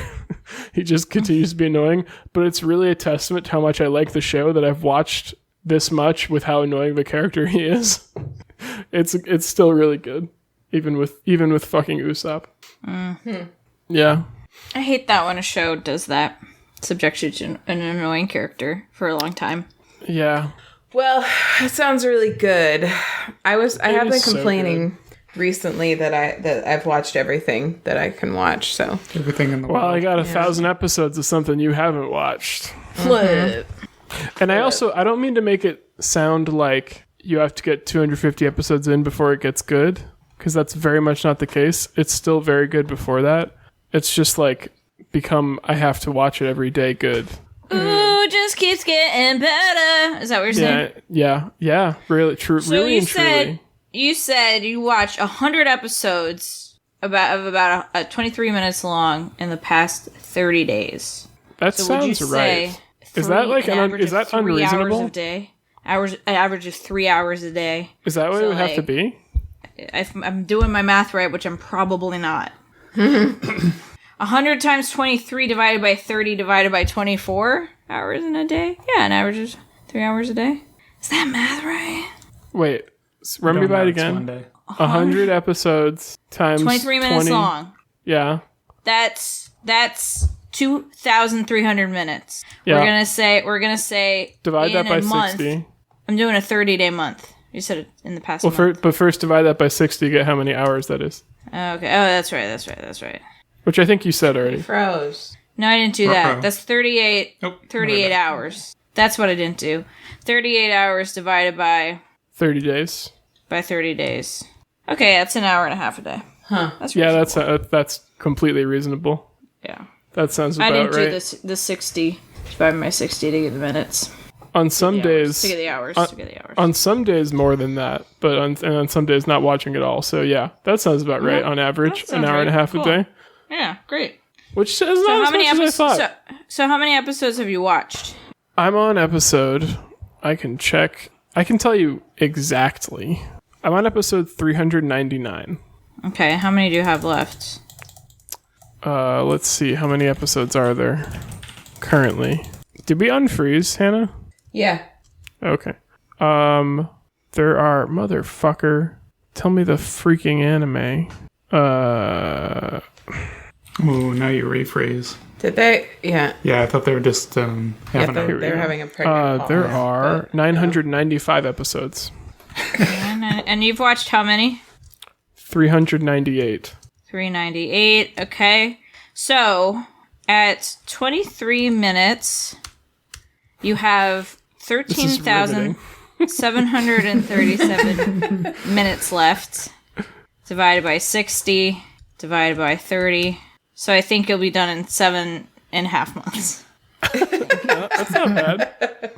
He just continues to be annoying, but it's really a testament to how much I like the show that I've watched this much with how annoying the character he is. It's still really good, even with fucking Usopp. Yeah. I hate that when a show does that. Subjects you to an annoying character for a long time. Yeah. Well, it sounds really good. I have been so complaining recently that I've watched everything that I can watch. So Everything in the world. Well, I got 1,000 episodes of something you haven't watched. Flip. And I don't mean to make it sound like you have to get 250 episodes in before it gets good, because that's very much not the case. It's still very good before that. It's just like I have to watch it every day good. Ooh, just keeps getting better. Is that what you're saying? Yeah. Really true. So really you and truly. You said you watched 100 episodes about 23 minutes long in the past 30 days. That So would you sounds say right. Is that like is that 3 hours unreasonable? a day? An average of 3 hours a day. Is that what So, it would have to like, be? If I'm doing my math right, which I'm probably not. 100 times 23 divided by 30 divided by 24 hours in a day? Yeah, an average is 3 hours a day. Is that math right? Wait, run me by it One again. day. 100 episodes times 23 minutes 20. long. Yeah. That's 2,300 minutes. Yeah. We're gonna say Divide in that by a month, 60. I'm doing a 30-day month. You said it in the past. Well, but first divide that by 60 to get how many hours that is. Okay. Oh, that's right. Which I think you said already. froze. No, I didn't do that. Uh-oh. That's 38. Nope. 38 hours. That's what I didn't do. 38 hours divided by 30 days. 30 days. Okay, that's an hour and a half a day. Huh. That's Yeah, reasonable. that's completely reasonable. Yeah. That sounds I about didn't right. do the 60 divided by 60 to get the minutes. On some days, To get the hours. on some days more than that, but on some days not watching at all. So yeah, that sounds about right. On average, that an sounds hour and a right. half Cool. a day, Yeah, great. which is So not how as many much as I episodes? thought. So how many episodes have you watched? I'm on episode. I can check. I can tell you exactly. I'm on episode 399. Okay, how many do you have left? Let's see. How many episodes are there currently? Did we unfreeze, Hannah? Yeah. Okay. There are motherfucker. Tell me the freaking anime. Ooh, now you rephrase. Did they? Yeah. Yeah, I thought they were just having they a... were having a pregnant There pause, are but- 995 episodes. And you've watched how many? 398. 398. Okay. So, at 23 minutes, you have This is riveting. 13,737 minutes left. Divided by 60, divided by 30. So I think you'll be done in 7.5 months. That's not bad.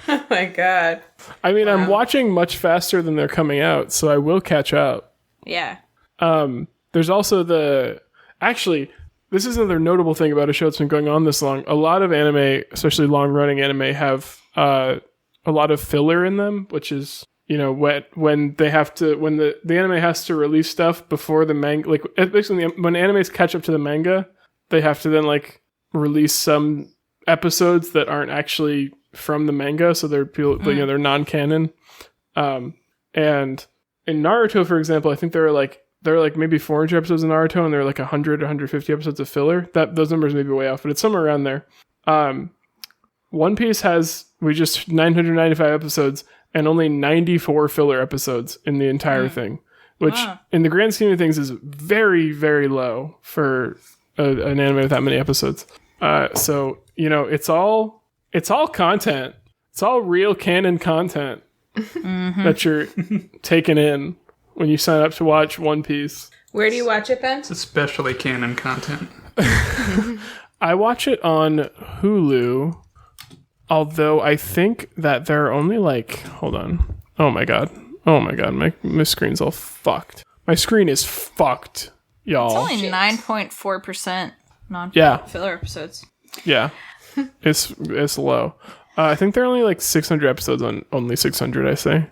Oh my god. I mean, I'm watching much faster than they're coming out, so I will catch up. Yeah. There's also actually, this is another notable thing about a show that's been going on this long. A lot of anime, especially long-running anime, have a lot of filler in them, which is, when they have to, when the anime has to release stuff before the manga, like basically when animes catch up to the manga, they have to then like release some episodes that aren't actually from the manga, so they're they're non-canon. And in Naruto, for example, I think there are like maybe 400 episodes of Naruto, and there are like 150 episodes of filler. Those numbers may be way off, but it's somewhere around there. One Piece has 995 episodes and only 94 filler episodes in the entire thing, which in the grand scheme of things is very, very low for an anime with that many episodes. So, it's all content. It's all real canon content that you're taking in when you sign up to watch One Piece. Where do you watch it, Ben? It's especially canon content. I watch it on Hulu, although I think that there are only hold on. Oh my god, my screen's all fucked. My screen is fucked, y'all. It's only 9.4% filler episodes. Yeah, it's low. I think there are only 600 episodes on only 600. I say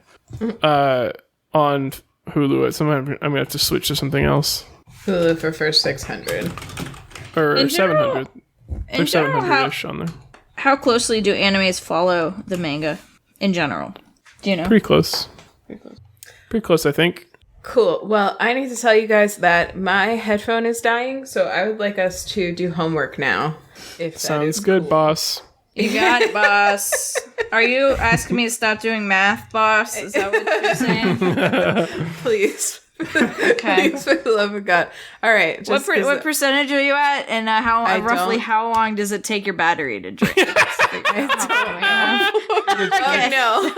on Hulu. At some point, I'm gonna have to switch to something else. Hulu for first 600 or In 700. There's general, 700-ish on there. How closely do animes follow the manga in general? Do you know? Pretty close. Pretty close, I think. Cool. Well, I need to tell you guys that my headphone is dying, so I would like us to do homework now. If that Sounds is good, cool. boss. You got it, boss. Are you asking me to stop doing math, boss? Is that what you're saying? Please. Okay. Please, for the love of God. All right. What percentage are you at, and roughly how long does it take your battery to drain? Oh, no.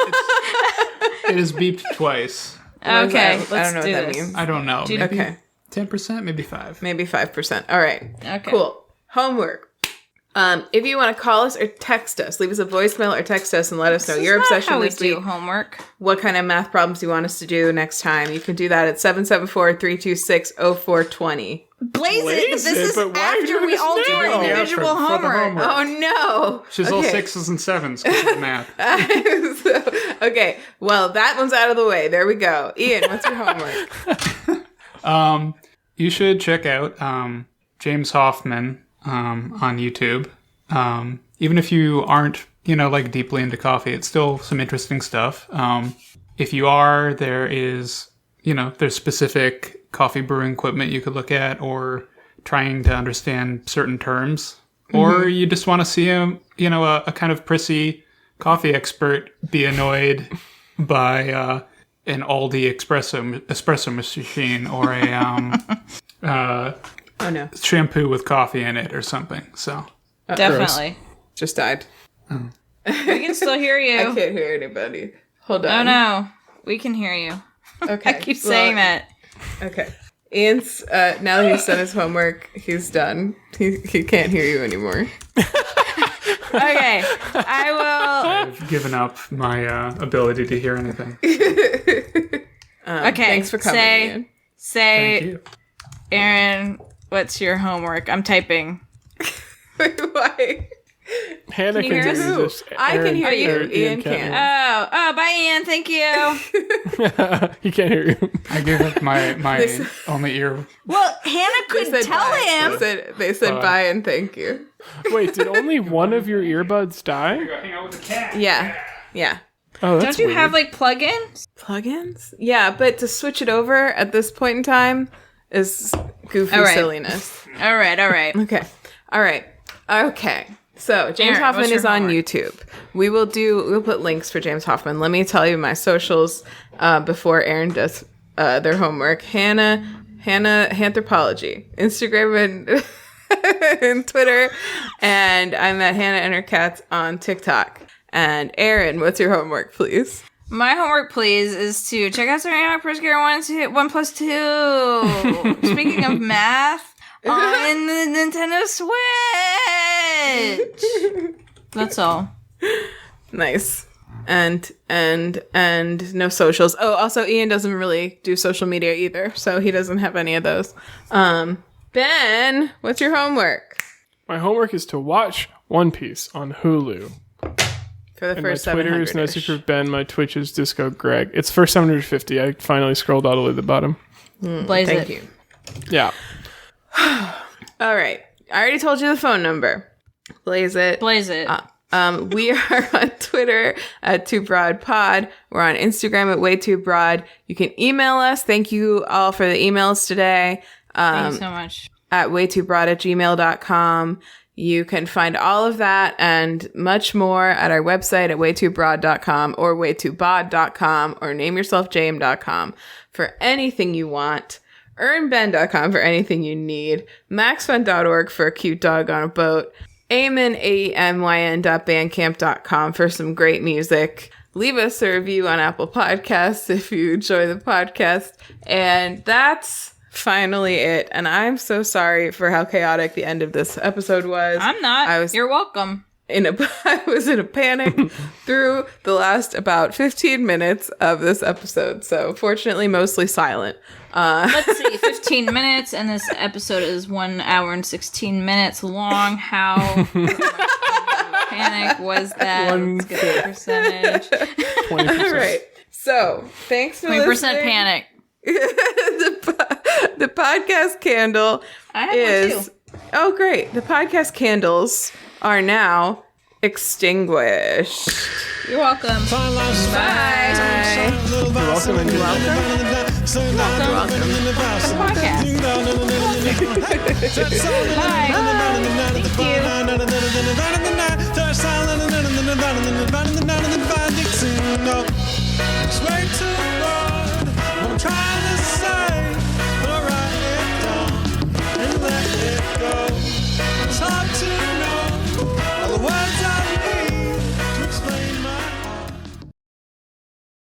It is beeped twice. Okay, let's I don't know do what that this. means. I don't know. Maybe Okay. 10%, maybe 5%. Maybe 5%. All right. Okay. Cool. Homework. If you want to call us or text us, leave us a voicemail or text us and let us know your obsession how we this week. do homework. What kind of math problems you want us to do next time. You can do that at 774-326-0420. Blaze it! This is but why are you after doing we this all do now? our Yeah, individual for the homework. homework. Oh, no. She's all 6s and 7s because of math. Okay. Well, that one's out of the way. There we go. Ian, what's your homework? You should check out James Hoffmann on YouTube. Even if you aren't, deeply into coffee, it's still some interesting stuff. If you are, there's specific coffee brewing equipment you could look at, or trying to understand certain terms, or you just want to see a kind of prissy coffee expert be annoyed by an Aldi espresso machine, or a Oh, no. shampoo with coffee in it or something. So Definitely. Just died. We can still hear you. I can't hear anybody. Hold on. Oh no, we can hear you. Okay. I keep saying that. Okay. Ian's, now that he's done his homework, he's done. He can't hear you anymore. Okay, I will. I've given up my ability to hear anything. Okay, Thanks for coming, Ian. Thank Say, you. Aaron, what's your homework? I'm typing. Why? Hannah Can you hear do us? this. I can hear you. Aaron- Ian can't. Oh, bye, Ian. Thank you. He can't hear you. I gave up my only ear. Well, Hannah could Said tell bye. him. They said bye and thank you. Wait, did only one of your earbuds die? Hang out with the cat. Yeah. Yeah. Oh, that's Don't you weird. have plugins? Plugins? Yeah, but to switch it over at this point in time is goofy All right. silliness. All right. Okay. All right. Okay. So James Aaron, Hoffmann what's your is on homework? YouTube. We'll put links for James Hoffmann. Let me tell you my socials before Erin does their homework. Hannah Anthropology, Instagram and Twitter, and I'm at Hannah and her cats on TikTok. And Erin, what's your homework, please? My homework, please, is to check out Ceramic Pro Skater 1+2. Speaking of math, on the Nintendo Switch. That's all. Nice. And no socials. Oh, also Ian doesn't really do social media either, so he doesn't have any of those. Ben, what's your homework? My homework is to watch One Piece on Hulu. For the And my first Twitter is 700-ish. No Secret Ben. My Twitch is Disco Greg. It's first 750. I finally scrolled all the way to the bottom. Blaze Thank it. you. Yeah. All right. I already told you the phone number. Blaze it. Blaze it. We are on Twitter at WayTooBroadPod. We're on Instagram at WayTooBroad. You can email us. Thank you all for the emails today. Thank you so much. At WayTooBroad@gmail.com. You can find all of that and much more at our website at WayTooBroad.com or WayTooBod.com or NameYourselfJame.com for anything you want. EarnBen.com for anything you need. MaxFun.org for a cute dog on a boat. Aemyn, AEMYN.bandcamp.com for some great music. Leave us a review on Apple Podcasts if you enjoy the podcast. And that's finally it. And I'm so sorry for how chaotic the end of this episode was. I'm not. You're welcome. I was in a panic through the last about 15 minutes of this episode. So fortunately, mostly silent. Let's see, 15 minutes, and this episode is 1 hour and 16 minutes long. How panic was that? Let's get the percentage. 20%. All right. So thanks for 20% listening. panic. The podcast candle I have is... one too. Oh, great. The podcast candles are now extinguished. You're welcome. Bye. You're welcome. And You're welcome. Podcast. Bye. Thank you. Thank you.